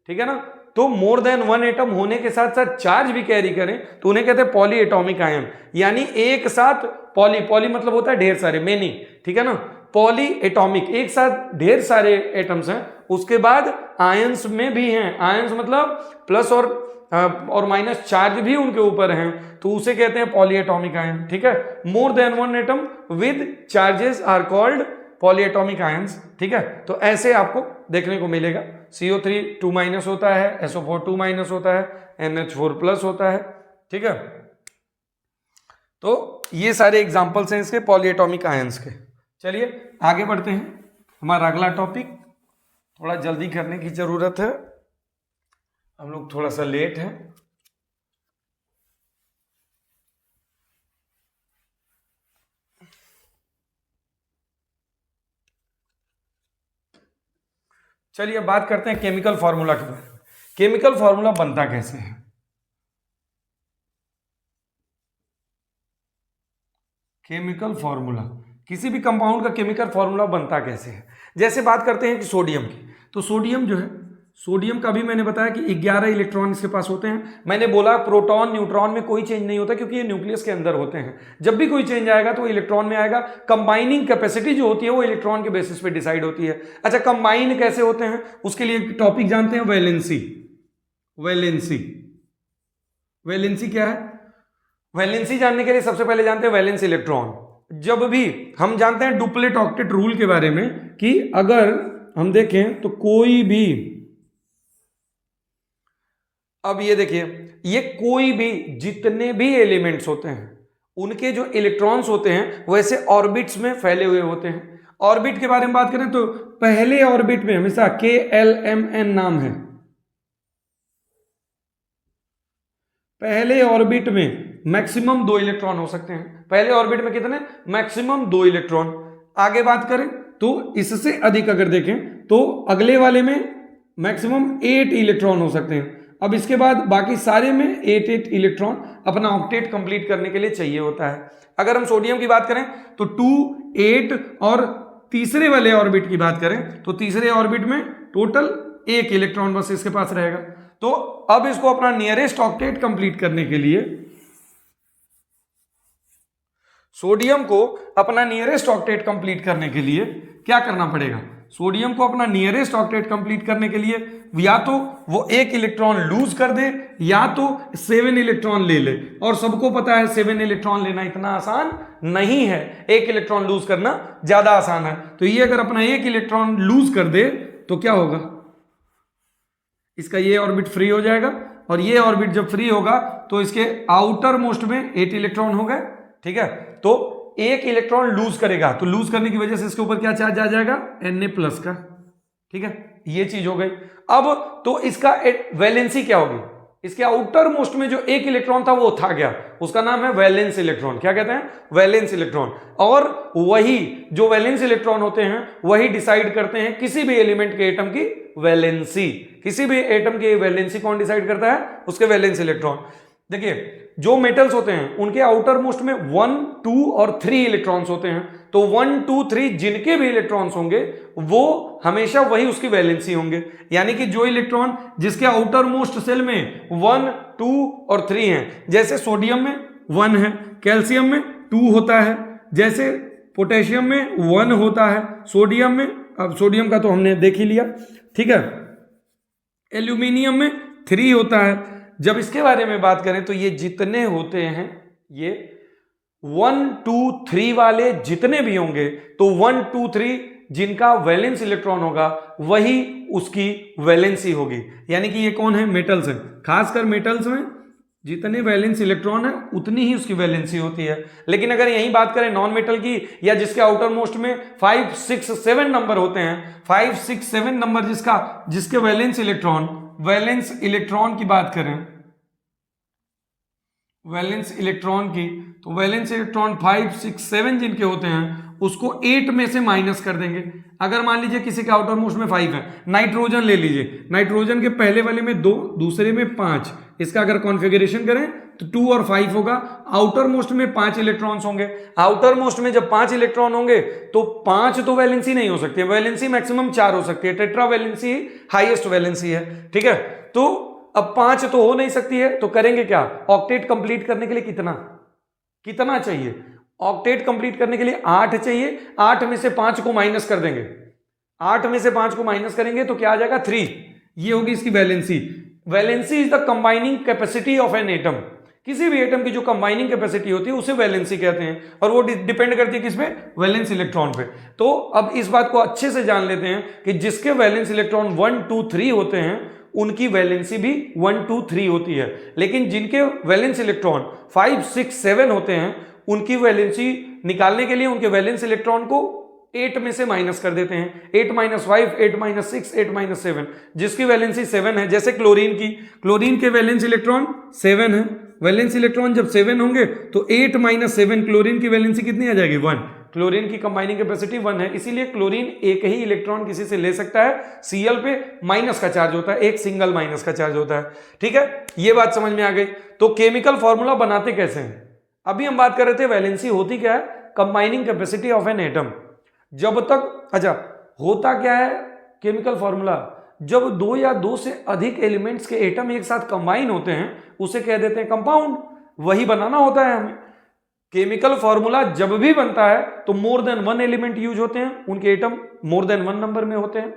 ठीक है ना। तो मोर देन वन एटम होने के साथ साथ चार्ज भी कैरी करें तो उन्हें कहते हैं पॉली एटॉमिक आयन, यानी एक साथ पॉली, पॉली मतलब होता है ढेर सारे, मेनी, ठीक है ना। पॉली एटॉमिक, एक साथ ढेर सारे एटम्स हैं। उसके बाद आयंस में भी हैं, आयंस मतलब प्लस और माइनस चार्ज भी उनके ऊपर हैं, तो उसे कहते हैं पॉली एटॉमिक आयन, ठीक है। More than one atom with charges are called polyatomic ions, ठीक है। तो ऐसे आपको देखने को मिलेगा। CO3 2- होता है, SO4 2- होता है, NH4+ होता है, ठीक है। तो ये सारे एग्जांपल्स हैं इसके पॉली एटॉमिक आयंस के। चलिए आगे बढ़ते हैं, हमारा अगला टॉपिक, थोड़ा जल्दी करने की जरूरत है, हम लोग थोड़ा सा लेट हैं। चलिए अब बात करते हैं केमिकल फॉर्मूला के बारे में। केमिकल फॉर्मूला बनता कैसे है? केमिकल फॉर्मूला, किसी भी कंपाउंड का केमिकल फॉर्मूला बनता कैसे है? जैसे बात करते हैं कि सोडियम की, तो सोडियम जो है, सोडियम का भी मैंने बताया कि 11 इलेक्ट्रॉन इसके पास होते हैं। मैंने बोला प्रोटॉन न्यूट्रॉन में कोई चेंज नहीं होता क्योंकि ये न्यूक्लियस के अंदर होते हैं। जब भी कोई चेंज आएगा तो इलेक्ट्रॉन में आएगा। कंबाइनिंग कैपेसिटी जो होती है वो इलेक्ट्रॉन के बेसिस पे डिसाइड होती है। अच्छा, कंबाइन कैसे होते हैं उसके लिए टॉपिक जानते हैं, वैलेंसी। वैलेंसी, वैलेंसी क्या है? वैलेंसी जानने के लिए सबसे पहले जानते हैं वैलेंस इलेक्ट्रॉन। जब भी हम जानते हैं डुप्लेट ऑक्टेट रूल के बारे में कि अगर हम देखें तो कोई भी, अब ये देखिए, ये कोई भी जितने भी एलिमेंट्स होते हैं उनके जो इलेक्ट्रॉन्स होते हैं वैसे ऑर्बिट्स में फैले हुए होते हैं। ऑर्बिट के बारे में बात करें तो पहले ऑर्बिट में हमेशा KLMN नाम है। पहले ऑर्बिट में मैक्सिमम 2 इलेक्ट्रॉन हो सकते हैं। पहले ऑर्बिट में कितने? Maximum 2 electron. आगे बात करें तो इससे अधिक अगर देखें तो अगले वाले में मैक्सिमम 8 इलेक्ट्रॉन हो सकते हैं। अब इसके बाद बाकी सारे में 8 इलेक्ट्रॉन अपना ऑक्टेट कंप्लीट करने के लिए चाहिए होता है। अगर हम सोडियम की बात करें तो 2, 8 और तीसरे वाले ऑर्बिट की बात करें तो तीसरे ऑर्बिट में टोटल 1 इलेक्ट्रॉन बस इसके पास रहेगा। तो अब इसको अपना नियरेस्ट ऑक्टेट कंप्लीट करने के लिए, सोडियम को अपना नियरेस्ट ऑक्टेट कंप्लीट करने के लिए क्या करना पड़ेगा? सोडियम को अपना नियरेस्ट ऑक्टेट कंप्लीट करने के लिए या तो वो 1 इलेक्ट्रॉन लूज कर दे या तो 7 इलेक्ट्रॉन ले ले। और सबको पता है 7 इलेक्ट्रॉन लेना इतना आसान नहीं है, 1 इलेक्ट्रॉन लूज करना ज्यादा आसान है। तो ये अगर अपना 1 इलेक्ट्रॉन लूज कर दे तो क्या होगा? इसका ये ऑर्बिट फ्री हो जाएगा और ये ऑर्बिट जब फ्री होगा तो इसके आउटर मोस्ट में 8 इलेक्ट्रॉन हो गए, ठीक है। तो 1 इलेक्ट्रॉन लूज करेगा तो लूज करने की वजह से इसके ऊपर क्या चार्ज आ जाएगा? Na+ का, ठीक है। ये चीज हो गई। अब तो इसका वैलेंसी क्या होगी? इसके आउटर मोस्ट में जो 1 इलेक्ट्रॉन था वो था गया, उसका नाम है वैलेंस इलेक्ट्रॉन। क्या कहते हैं? Valence electron. और वही जो वैलेंस इलेक्ट्रॉन होते हैं वही डिसाइड करते हैं किसी भी एलिमेंट के एटम की वैलेंसी। किसी भी एटम की वैलेंसी कौन डिसाइड करता है? उसके वैलेंस इलेक्ट्रॉन। देखिए जो मेटल्स होते हैं उनके आउटर मोस्ट में 1, 2 और 3 इलेक्ट्रॉन्स होते हैं। तो 1, 2, 3 जिनके भी इलेक्ट्रॉन्स होंगे वो हमेशा वही उसकी वैलेंसी होंगे। यानी कि जो इलेक्ट्रॉन जिसके आउटर मोस्ट सेल में 1, 2 और 3 हैं, जैसे सोडियम में 1 है, कैल्शियम में 2 होता है, जैसे पोटेशियम में 1 होता है, सोडियम में, अब सोडियम का तो हमने देख ही लिया, ठीक है। एल्यूमिनियम में 3 होता है। जब इसके बारे में बात करें तो ये जितने होते हैं, ये 1, 2, 3 वाले जितने भी होंगे तो 1, 2, 3 जिनका वैलेंस इलेक्ट्रॉन होगा वही उसकी वैलेंसी होगी। यानी कि ये कौन है? मेटल्स है। खासकर मेटल्स में जितने वैलेंस इलेक्ट्रॉन है उतनी ही उसकी वैलेंसी होती है। लेकिन अगर यही बात करें नॉन मेटल की, या जिसके आउटर मोस्ट में 5, 6, 7 नंबर होते हैं, 5, 6, 7 नंबर जिसके वैलेंस इलेक्ट्रॉन की बात करें, वैलेंस इलेक्ट्रॉन की, तो वैलेंस इलेक्ट्रॉन 5, 6, 7 जिनके होते हैं उसको 8 में से माइनस कर देंगे। अगर मान लीजिए किसी के आउटर मोस्ट में 5 है, नाइट्रोजन ले लीजिए, नाइट्रोजन के पहले वाले में 2, दूसरे में 5, इसका अगर कॉन्फ़िगरेशन करें तो 2 और 5 होगा। आउटर मोस्ट में 5 इलेक्ट्रॉन्स होंगे। आउटर मोस्ट में जब 5 इलेक्ट्रॉन होंगे तो 5 तो वैलेंसी नहीं हो सकती है, वैलेंसी मैक्सिमम 4 हो सकती है। टेट्रा वैलेंसी हाईएस्ट वैलेंसी है, ठीक है। तो अब 5 तो हो नहीं सकती है, तो करेंगे क्या, ऑक्टेट कंप्लीट करने के लिए कितना चाहिए, ऑक्टेट कंप्लीट करने के लिए 8 चाहिए। 8 में से 5 को माइनस कर देंगे, 8 में से 5 को माइनस करेंगे तो क्या आ जाएगा 3। ये होगी इसकी valency. Valency is the combining capacity of an atom. किसी भी एटम की जो कंबाइनिंग कैपेसिटी होती है उसे वैलेंसी कहते हैं, और वो डिपेंड करती है किस पे, वैलेंस इलेक्ट्रॉन पे। तो अब इस बात को अच्छे से जान लेते हैं कि जिसके वैलेंस इलेक्ट्रॉन 1 2 3 होते हैं उनकी वैलेंसी भी 1 2 3 होती है, लेकिन जिनके वैलेंस इलेक्ट्रॉन 5 6 7 होते हैं उनकी वैलेंसी निकालने के लिए उनके वैलेंस इलेक्ट्रॉन को 8 में से माइनस कर देते हैं। 8 - 5, 8 - 6, 8 - 7, जिसकी वैलेंसी 7 है। जैसे क्लोरीन के वैलेंस इलेक्ट्रॉन 7 है। वैलेंस इलेक्ट्रॉन जब 7 होंगे तो 8 - 7 क्लोरीन की वैलेंसी कितनी आ जाएगी, 1। क्लोरीन की कंबाइनिंग कैपेसिटी 1 है, इसीलिए क्लोरीन एक ही इलेक्ट्रॉन किसी से ले सकता है। Cl पे माइनस का चार्ज होता है, एक सिंगल माइनस का चार्ज होता है, ठीक है। ये बात समझ में आ गई। तो केमिकल फॉर्मूला बनाते कैसे हैं, अभी हम बात कर रहे थे वैलेंसी होती क्या है, combining capacity of an atom. जब तक, अच्छा, होता क्या है केमिकल फॉर्मूला, जब 2 या 2 से अधिक एलिमेंट्स के एटम एक साथ कंबाइन होते हैं उसे कह देते हैं कंपाउंड। वही बनाना होता है हमें। केमिकल फॉर्मूला जब भी बनता है तो मोर देन 1 एलिमेंट यूज होते हैं, उनके एटम मोर देन 1 नंबर में होते हैं।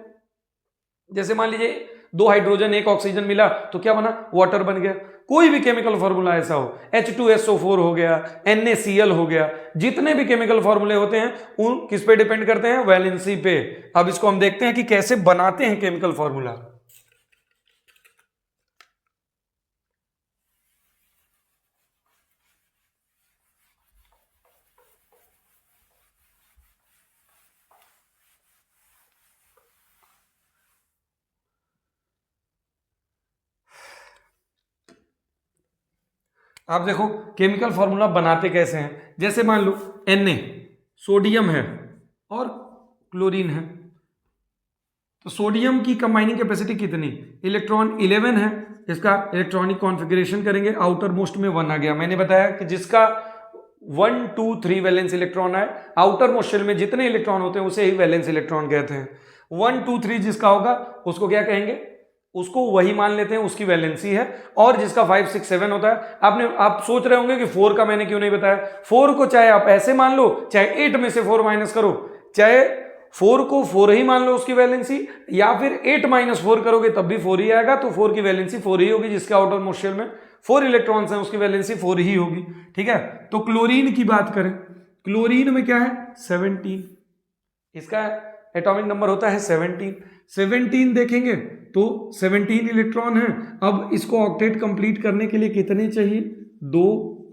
जैसे मान लीजिए 2 हाइड्रोजन 1 ऑक्सीजन मिला तो क्या बना, वाटर बन गया। कोई भी केमिकल फॉर्मूला ऐसा हो, H2SO4 हो गया, NaCl हो गया, जितने भी केमिकल फॉर्मूले होते हैं उन किस पे डिपेंड करते हैं, वैलेंसी पे। अब इसको हम देखते हैं कि कैसे बनाते हैं केमिकल फॉर्मूला। आप देखो केमिकल फॉर्मूला बनाते कैसे हैं। जैसे मान लो Na सोडियम है और क्लोरीन है, तो सोडियम की कंबाइनिंग कैपेसिटी कितनी, इलेक्ट्रॉन 11 है। इसका इलेक्ट्रॉनिक कॉन्फ़िगरेशन करेंगे, आउटर मोस्ट में 1 आ गया। मैंने बताया कि जिसका 1 2 3 वैलेंस इलेक्ट्रॉन है, आउटर मोस्ट शेल में जितने इलेक्ट्रॉन होते हैं उसे ही वैलेंस इलेक्ट्रॉन कहते हैं। 1 2 3 जिसका होगा उसको क्या कहेंगे, उसको वही मान लेते हैं, उसकी वैलेंसी है। और जिसका 5 6 7 होता है, आप सोच रहे होंगे कि 4 का मैंने क्यों नहीं बताया। 4 को चाहे आप ऐसे मान लो, चाहे 8 में से 4 माइनस करो, चाहे 4 को 4 ही मान लो उसकी वैलेंसी, या फिर 8 - 4 करोगे तब भी 4 ही आएगा, तो 4 की वैलेंसी 4 ही होगी। जिसके आउटर मोस्ट शेल में 4 इलेक्ट्रॉन्स हैं उसकी वैलेंसी 4 ही होगी, ठीक है। तो क्लोरीन की बात करें, क्लोरीन में क्या है 17, इसका एटॉमिक नंबर होता है 17 देखेंगे तो 17 इलेक्ट्रॉन है। अब इसको ऑक्टेट कंप्लीट करने के लिए कितने चाहिए, 2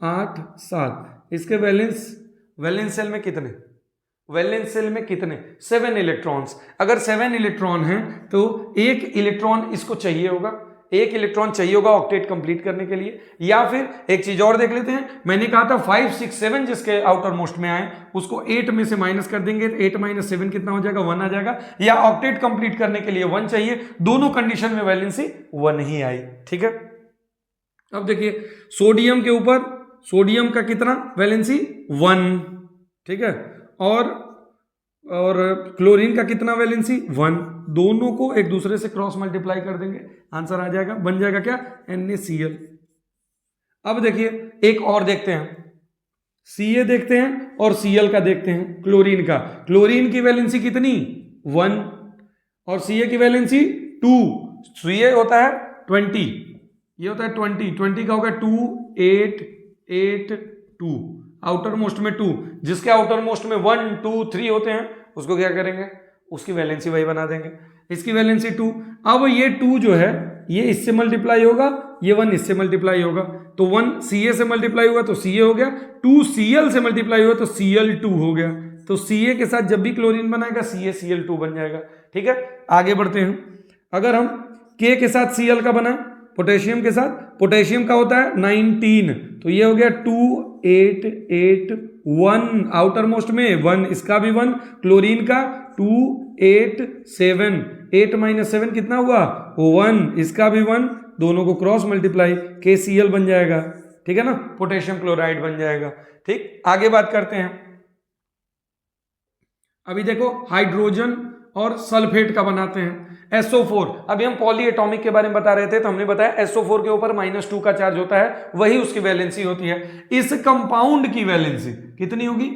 8 7। इसके वैलेंस सेल में कितने, वैलेंस सेल में कितने, 7 इलेक्ट्रॉन्स। अगर 7 इलेक्ट्रॉन हैं तो एक इलेक्ट्रॉन इसको चाहिए होगा, एक इलेक्ट्रॉन चाहिए होगा ऑक्टेट कंप्लीट करने के लिए। या फिर एक चीज और देख लेते हैं, मैंने कहा था 5 6 7 जिसके आउटर मोस्ट में आए उसको 8 में से माइनस कर देंगे, 8 - 7 कितना हो जाएगा, 1 आ जाएगा। या ऑक्टेट कंप्लीट करने के लिए 1 चाहिए, दोनों कंडीशन में वैलेंसी 1 ही आई, ठीक है। अब देखिए सोडियम के ऊपर, सोडियम का कितना वैलेंसी 1, ठीक है। और क्लोरीन का कितना वैलेंसी 1। दोनों को एक दूसरे से क्रॉस मल्टीप्लाई कर देंगे, आंसर आ जाएगा, बन जाएगा क्या, NaCl। अब देखिए एक और देखते हैं, Ca देखते हैं और Cl का देखते हैं। क्लोरीन की वैलेंसी कितनी 1 और Ca की वैलेंसी 2। Ca होता है 20, ये होता है 20 का होगा 2 8 8 2, आउटर मोस्ट में 2। जिसके आउटर मोस्ट में 1 2 3 होते हैं उसको क्या करेंगे, उसकी वैलेंसी वही बना देंगे, इसकी वैलेंसी 2। अब ये 2 जो है ये इससे मल्टीप्लाई होगा, ये 1 इससे मल्टीप्लाई होगा, तो 1 Ca से मल्टीप्लाई हुआ तो Ca हो गया, 2 Cl से मल्टीप्लाई हुआ तो Cl2 हो गया। तो Ca के साथ जब भी क्लोरीन बनाएगा CaCl2 बन जाएगा, ठीक है। आगे बढ़ते हैं, अगर हम K के साथ Cl का बनाए, पोटेशियम के साथ, पोटेशियम का होता है 19, तो ये हो गया 2 8 8 1, आउटर मोस्ट में 1, इसका भी 1, क्लोरीन का 2 8 7, 8 - 7 कितना हुआ 1, इसका भी 1, दोनों को क्रॉस मल्टीप्लाई, KCl बन जाएगा, ठीक है ना, पोटेशियम क्लोराइड बन जाएगा। ठीक, आगे बात करते हैं। अभी देखो हाइड्रोजन और सल्फेट का बनाते हैं SO4। अभी हम पॉली एटॉमिक के बारे में बता रहे थे, तो हमने बताया SO4 के ऊपर -2 का चार्ज होता है, वही उसकी वैलेंसी होती है। इस कंपाउंड की वैलेंसी कितनी होगी?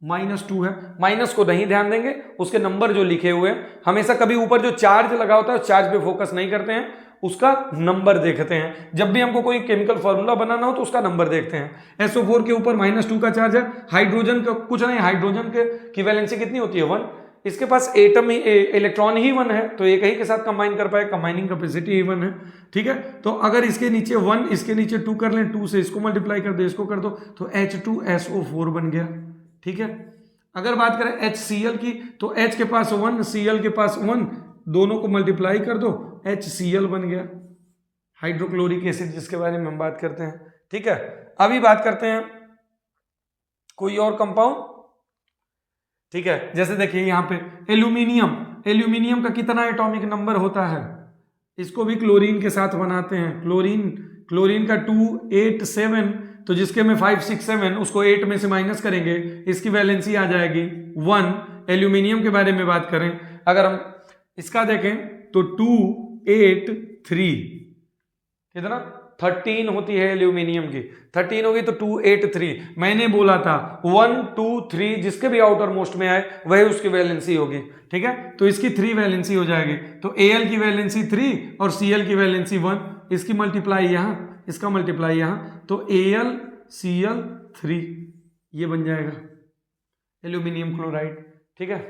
-2 है। माइनस को नहीं ध्यान देंगे, उसके नंबर जो लिखे हुए हैं, हमेशा कभी ऊपर जो चार्ज लगा होता है उस चार्ज पे फोकस नहीं करते हैं, उसका नंबर देखते हैं। जब भी हमको कोई केमिकल फॉर्मूला बनाना हो तो उसका नंबर देखते हैं। SO4 के ऊपर -2 का चार्ज है। हाइड्रोजन का कुछ नहीं, हाइड्रोजन की वैलेंसी कितनी होती है? 1। इसके पास एटम ही इलेक्ट्रॉन ही 1 है, तो एक ही के साथ कंबाइन कर पाए, कंबाइनिंग कैपेसिटी ही 1 है। ठीक है, तो अगर इसके नीचे 1 इसके नीचे 2 कर लें, 2 से इसको मल्टीप्लाई कर दो, इसको कर दो, तो H2SO4 बन गया। ठीक है, अगर बात करें HCl की, तो H के पास 1, Cl के पास 1, दोनों को मल्टीप्लाई कर दो, HCl बन गया, हाइड्रोक्लोरिक एसिड, जिसके बारे में हम बात करते हैं। ठीक है, अभी बात करते हैं कोई और कंपाउंड। ठीक है, जैसे देखिए यहाँ पे एल्यूमिनियम, एल्यूमिनियम का कितना एटॉमिक नंबर होता है? इसको भी क्लोरीन के साथ बनाते हैं। क्लोरीन का 287, तो जिसके में 5 6 7, उसको 8 में से माइनस करेंगे, इसकी वैलेंसी आ जाएगी 1। एल्यूमिनियम के बारे में बात करें, अगर हम इसका देखें तो 283, कितना? 13 होती है एल्यूमिनियम की, 13 होगी तो 283। मैंने बोला था 1 2 3 जिसके भी आउटर मोस्ट में आए वही उसकी वैलेंसी होगी। ठीक है, तो इसकी 3 वैलेंसी हो जाएगी, तो Al की वैलेंसी 3 और Cl की वैलेंसी 1। इसकी मल्टीप्लाई यहाँ, इसका मल्टीप्लाई यहाँ, तो AlCl3 ये बन जाएगा एल्यूमिनियम क्लोराइड। ठीक है,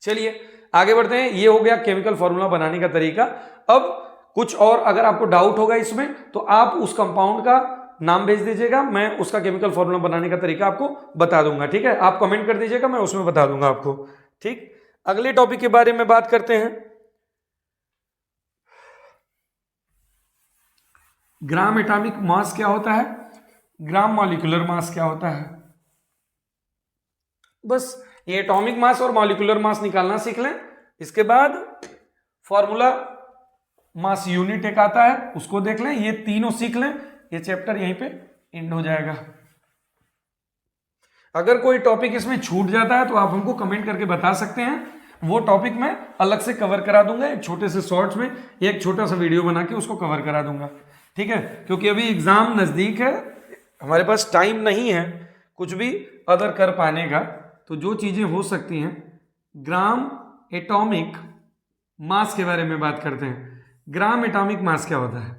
चलिए आगे बढ़ते हैं। ये हो गया केमिकल फॉर्मूला बनाने का तरीका। अब कुछ और अगर आपको डाउट होगा इसमें, तो आप उस कंपाउंड का नाम भेज दीजिएगा, मैं उसका केमिकल फॉर्मूला बनाने का तरीका आपको बता दूंगा। ठीक है, आप कमेंट कर दीजिएगा, मैं उसमें बता दूंगा आपको। ठीक, अगले टॉपिक के बारे में बात करते हैं। ग्राम एटॉमिक मास क्या होता है, ग्राम मॉलिक्यूलर मास क्या होता है। बस ये एटॉमिक मास और मॉलिक्यूलर मास निकालना सीख लें। इसके बाद फॉर्मूला मास यूनिट एक आता है, उसको देख लें, ये तीनों सीख लें, ये चैप्टर यहीं पे एंड हो जाएगा। अगर कोई टॉपिक इसमें छूट जाता है तो आप हमको कमेंट करके बता सकते हैं, वो टॉपिक मैं अलग से कवर करा दूंगा, एक छोटे से शॉर्ट्स में एक छोटा सा वीडियो बना के उसको कवर करा दूंगा। ठीक है, क्योंकि अभी एग्जाम नजदीक है, हमारे पास टाइम नहीं है कुछ भी अदर कर पाने का, तो जो चीजें हो सकती हैं, ग्राम एटॉमिक मास के बारे में बात करते हैं। ग्राम एटॉमिक मास क्या होता है?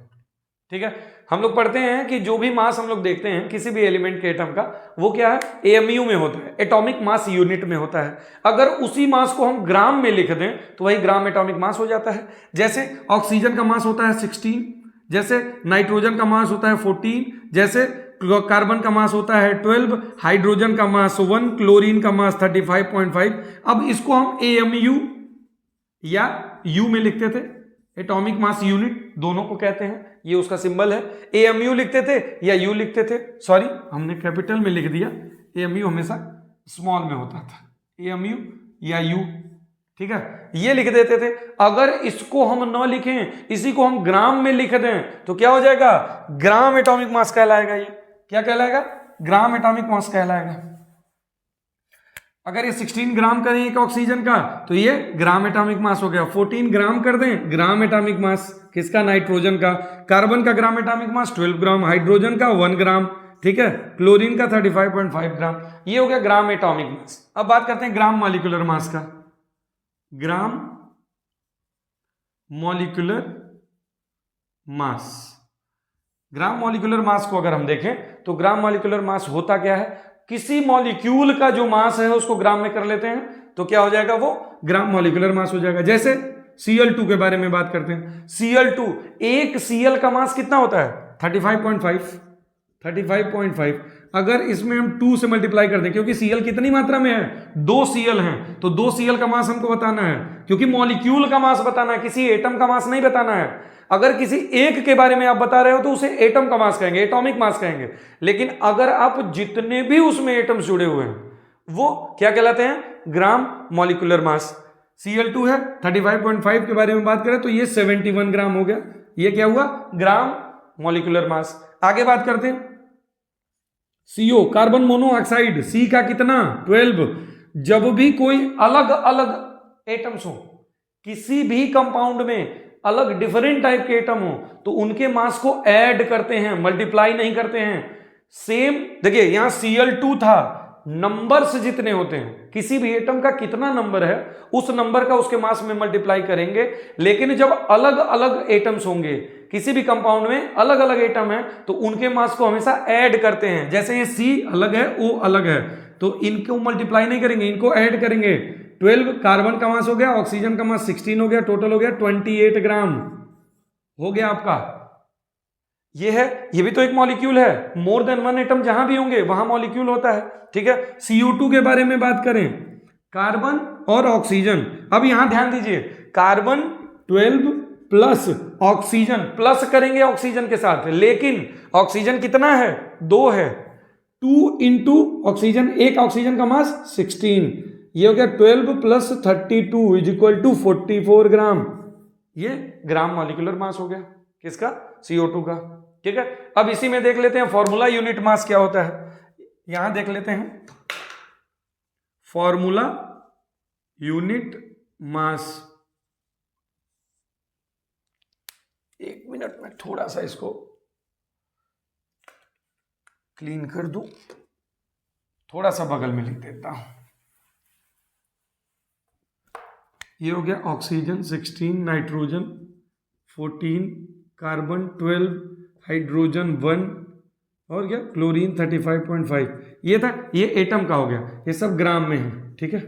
ठीक है, हम लोग पढ़ते हैं कि जो भी मास हम लोग देखते हैं किसी भी एलिमेंट के एटम का, वो क्या है? AMU में होता है, एटॉमिक मास यूनिट में होता है। अगर उसी मास को हम ग्राम में लिख दें तो वही ग्राम एटॉमिक मास हो जाता है। जैसे ऑक्सीजन का मास होता है 16, जैसे नाइट्रोजन का मास होता है 14, जैसे कार्बन का मास होता है 12, हाइड्रोजन का मास 1, क्लोरीन का मास 35.5। अब इसको हम AMU या U में लिखते थे, एटॉमिक मास यूनिट दोनों को कहते हैं, ये उसका सिंबल है। AMU लिखते थे या U लिखते थे, सॉरी हमने कैपिटल में लिख दिया, AMU हमेशा स्मॉल में होता था, AMU या U। ठीक है, ये लिख देते थे। अगर इसको हम न लिखें, इसी को हम ग्राम में लिख दें तो क्या हो जाएगा? ग्राम एटॉमिक मास कहलाएगा। ये क्या कहलाएगा? ग्राम एटॉमिक मास कहलाएगा। अगर ये 16 ग्राम करें एक ऑक्सीजन का तो ये ग्राम एटॉमिक मास हो गया। 14 ग्राम कर दें, ग्राम एटॉमिक मास किसका? नाइट्रोजन का। कार्बन का ग्राम एटॉमिक मास 12 ग्राम, हाइड्रोजन का 1 ग्राम, ठीक है, क्लोरीन का 35.5 ग्राम। ये हो गया ग्राम एटॉमिक मास। अब बात करते हैं ग्राम मॉलिक्यूलर मास का। Gram molecular mass, gram molecular mass को अगर हम देखें तो ग्राम मॉलिक्यूलर मास होता क्या है? किसी मॉलिक्यूल का जो मास है उसको ग्राम में कर लेते हैं तो क्या हो जाएगा? वो ग्राम मॉलिक्यूलर मास हो जाएगा। जैसे Cl2 के बारे में बात करते हैं। Cl2, एक Cl का मास कितना होता है? 35.5। अगर इसमें हम 2 से मल्टीप्लाई कर दें, क्योंकि Cl कितनी मात्रा में है? 2 Cl हैं, तो 2 Cl का मास हमको बताना है, क्योंकि मॉलिक्यूल का मास बताना है, किसी एटम का मास नहीं बताना है। अगर किसी एक के बारे में आप बता रहे हो तो उसे एटम का मास कहेंगे, एटॉमिक मास कहेंगे। लेकिन अगर आप जितने भी उसमें एटम्स जुड़े हुए हैं वो क्या कहलाते हैं? Gram molecular mass. Cl2 है 35.5 के बारे में बात करें तो ये 71 ग्राम हो गया। ये क्या हुआ? Gram molecular mass. आगे बात करते हैं, CO कार्बन मोनोऑक्साइड, C का कितना 12। जब भी कोई अलग अलग एटम्स हो, किसी भी कंपाउंड में अलग डिफरेंट टाइप के एटम हो, तो उनके मास को ऐड करते हैं, मल्टीप्लाई नहीं करते हैं। सेम देखिए यहां Cl2 था, नंबर्स जितने होते हैं, किसी भी एटम का कितना नंबर है उस नंबर का उसके मास में मल्टीप्लाई करेंगे। लेकिन जब अलग अलग एटम्स होंगे, किसी भी कंपाउंड में अलग अलग एटम है, तो उनके मास को हमेशा ऐड करते हैं। जैसे ये C अलग है, O अलग है, तो इनको मल्टीप्लाई नहीं करेंगे, इनको ऐड करेंगे। 12 कार्बन का मास हो गया, ऑक्सीजन का मास 16 हो गया, टोटल हो गया 28 ग्राम हो गया आपका। ये है, ये भी तो एक मॉलिक्यूल है। मोर देन वन एटम जहां भी होंगे वहां मॉलिक्यूल होता है, ठीक है। CO2 के बारे में बात करें, कार्बन और ऑक्सीजन। अब यहां ध्यान दीजिए, कार्बन 12 प्लस ऑक्सीजन, प्लस करेंगे ऑक्सीजन के साथ, लेकिन ऑक्सीजन कितना है 2 है, 2 इंटू ऑक्सीजन, एक ऑक्सीजन का मास 16, ये हो गया 12 प्लस 32 इज इक्वल टू 44 ग्राम। ये ग्राम मॉलिक्यूलर मास हो गया किसका, CO2 का, ठीक है। अब इसी में देख लेते हैं फॉर्मूला यूनिट मास क्या होता है, यहां देख लेते हैं फॉर्मूला यूनिट मास। एक मिनट में थोड़ा सा इसको क्लीन कर दूं, थोड़ा सा बगल में लिख देता हूं। ये हो गया ऑक्सीजन 16, नाइट्रोजन 14, कार्बन 12, हाइड्रोजन 1 और क्या क्लोरीन 35.5। ये था, ये एटम का हो गया, ये सब ग्राम में है, ठीक है।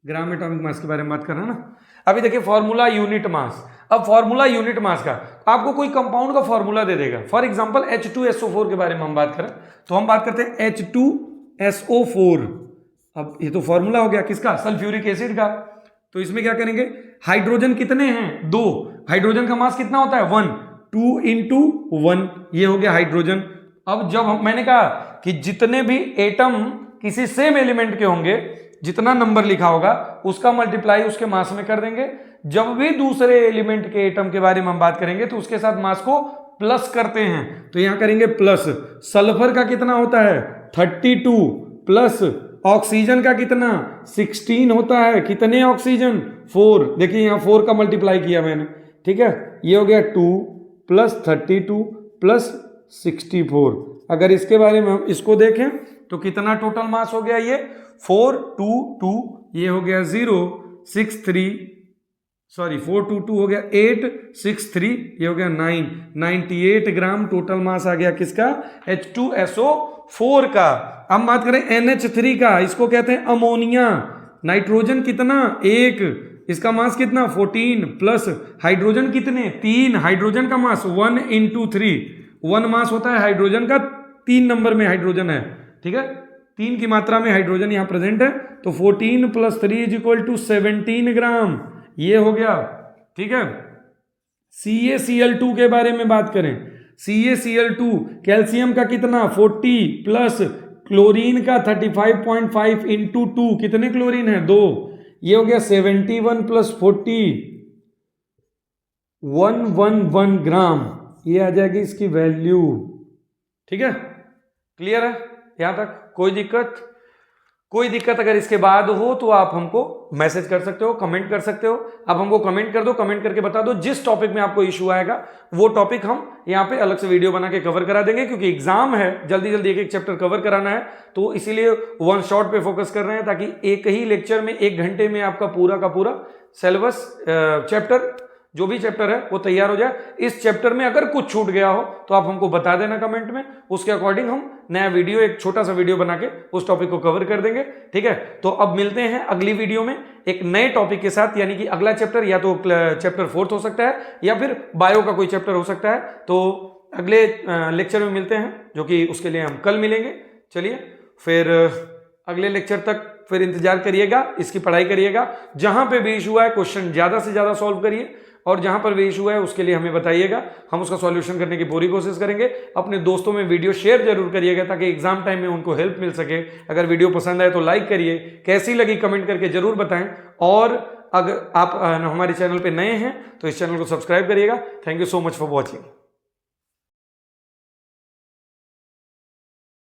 ग्राम एटॉमिक मास के बारे में बात कर रहे हैं ना। अभी देखिए फॉर्मूला यूनिट मास। अब फॉर्मूला यूनिट मास का आपको कोई कंपाउंड का फॉर्मूला दे देगा। फॉर एग्जांपल H2SO4 के बारे में हम बात करें तो हम बात करते हैं H2SO4। अब ये तो फॉर्मूला हो गया किसका, सल्फ्यूरिक एसिड का। तो इसमें क्या करेंगे, हाइड्रोजन कितने हैं 2, हाइड्रोजन का मास कितना होता है 1, 2 इंटू 1, ये हो गया हाइड्रोजन। अब जब मैंने कहा कि जितने भी एटम किसी सेम एलिमेंट के होंगे, जितना नंबर लिखा होगा उसका मल्टीप्लाई उसके मास में कर देंगे। जब भी दूसरे एलिमेंट के एटम के बारे में हम बात करेंगे तो उसके साथ मास को प्लस करते हैं, तो यहां करेंगे प्लस। सल्फर का कितना होता है 32 प्लस ऑक्सीजन का कितना 16 होता है, कितने ऑक्सीजन 4, देखिए यहां 4 का मल्टीप्लाई किया मैंने, ठीक है। ये हो गया 2 प्लस 32 प्लस 64। अगर इसके बारे में हम इसको देखें तो कितना टोटल मास हो गया, ये 4 2 2, ये हो गया 0 6 3, सॉरी 4 2 2 हो गया 8 6 3, ये हो गया 9, 98 ग्राम टोटल मास आ गया किसका, H2SO4 का। अब बात करें NH3 का, इसको कहते हैं अमोनिया। नाइट्रोजन कितना 1, इसका मास कितना 14 प्लस हाइड्रोजन कितने 3, हाइड्रोजन का मास 1 इंटू 3, 1 मास होता है हाइड्रोजन का, 3 नंबर में हाइड्रोजन है, ठीक है, 3 की मात्रा में हाइड्रोजन यहां प्रेजेंट है। तो 14 प्लस 3 इज इक्वल टू 17 ग्राम, ये हो गया, ठीक है। CaCl2 के बारे में बात करें, CaCl2 कैल्शियम का कितना 40 प्लस क्लोरीन का 35.5 इंटू 2, कितने क्लोरीन है 2, ये हो गया 71 प्लस 40 111 ग्राम, ये आ जाएगी इसकी वैल्यू, ठीक है। क्लियर है यहां तक, कोई दिक्कत? कोई दिक्कत अगर इसके बाद हो तो आप हमको मैसेज कर सकते हो, कमेंट कर सकते हो। आप हमको कमेंट कर दो, कमेंट करके बता दो जिस टॉपिक में आपको इशू आएगा वो टॉपिक हम यहाँ पे अलग से वीडियो बना के कवर करा देंगे, क्योंकि एग्जाम है, जल्दी जल्दी एक एक चैप्टर कवर कराना है, तो इसीलिए वन शॉट पे फोकस कर रहे हैं, ताकि एक ही लेक्चर में 1 घंटे में आपका पूरा का पूरा सिलेबस चैप्टर, जो भी चैप्टर है वो तैयार हो जाए। इस चैप्टर में अगर कुछ छूट गया हो तो आप हमको बता देना कमेंट में, उसके अकॉर्डिंग हम नया वीडियो, एक छोटा सा वीडियो बना के उस टॉपिक को कवर कर देंगे, ठीक है। तो अब मिलते हैं अगली वीडियो में एक नए टॉपिक के साथ, यानी कि अगला चैप्टर या तो चैप्टर 4 हो सकता है या फिर बायो का कोई चैप्टर हो सकता है। तो अगले लेक्चर में मिलते हैं, जो कि उसके लिए हम कल मिलेंगे। चलिए फिर अगले लेक्चर तक फिर इंतजार करिएगा, इसकी पढ़ाई करिएगा। जहां पे भी इशू है क्वेश्चन ज्यादा से ज्यादा सॉल्व करिए, और जहां पर भी इशू है उसके लिए हमें बताइएगा, हम उसका सॉल्यूशन करने की पूरी कोशिश करेंगे। अपने दोस्तों में वीडियो शेयर जरूर करिएगा ताकि एग्जाम टाइम में उनको हेल्प मिल सके। अगर वीडियो पसंद आए तो लाइक करिए, कैसी लगी कमेंट करके जरूर बताएं, और अगर आप हमारे चैनल पे नए हैं तो इस चैनल को सब्सक्राइब करिएगा। Thank you so much for watching.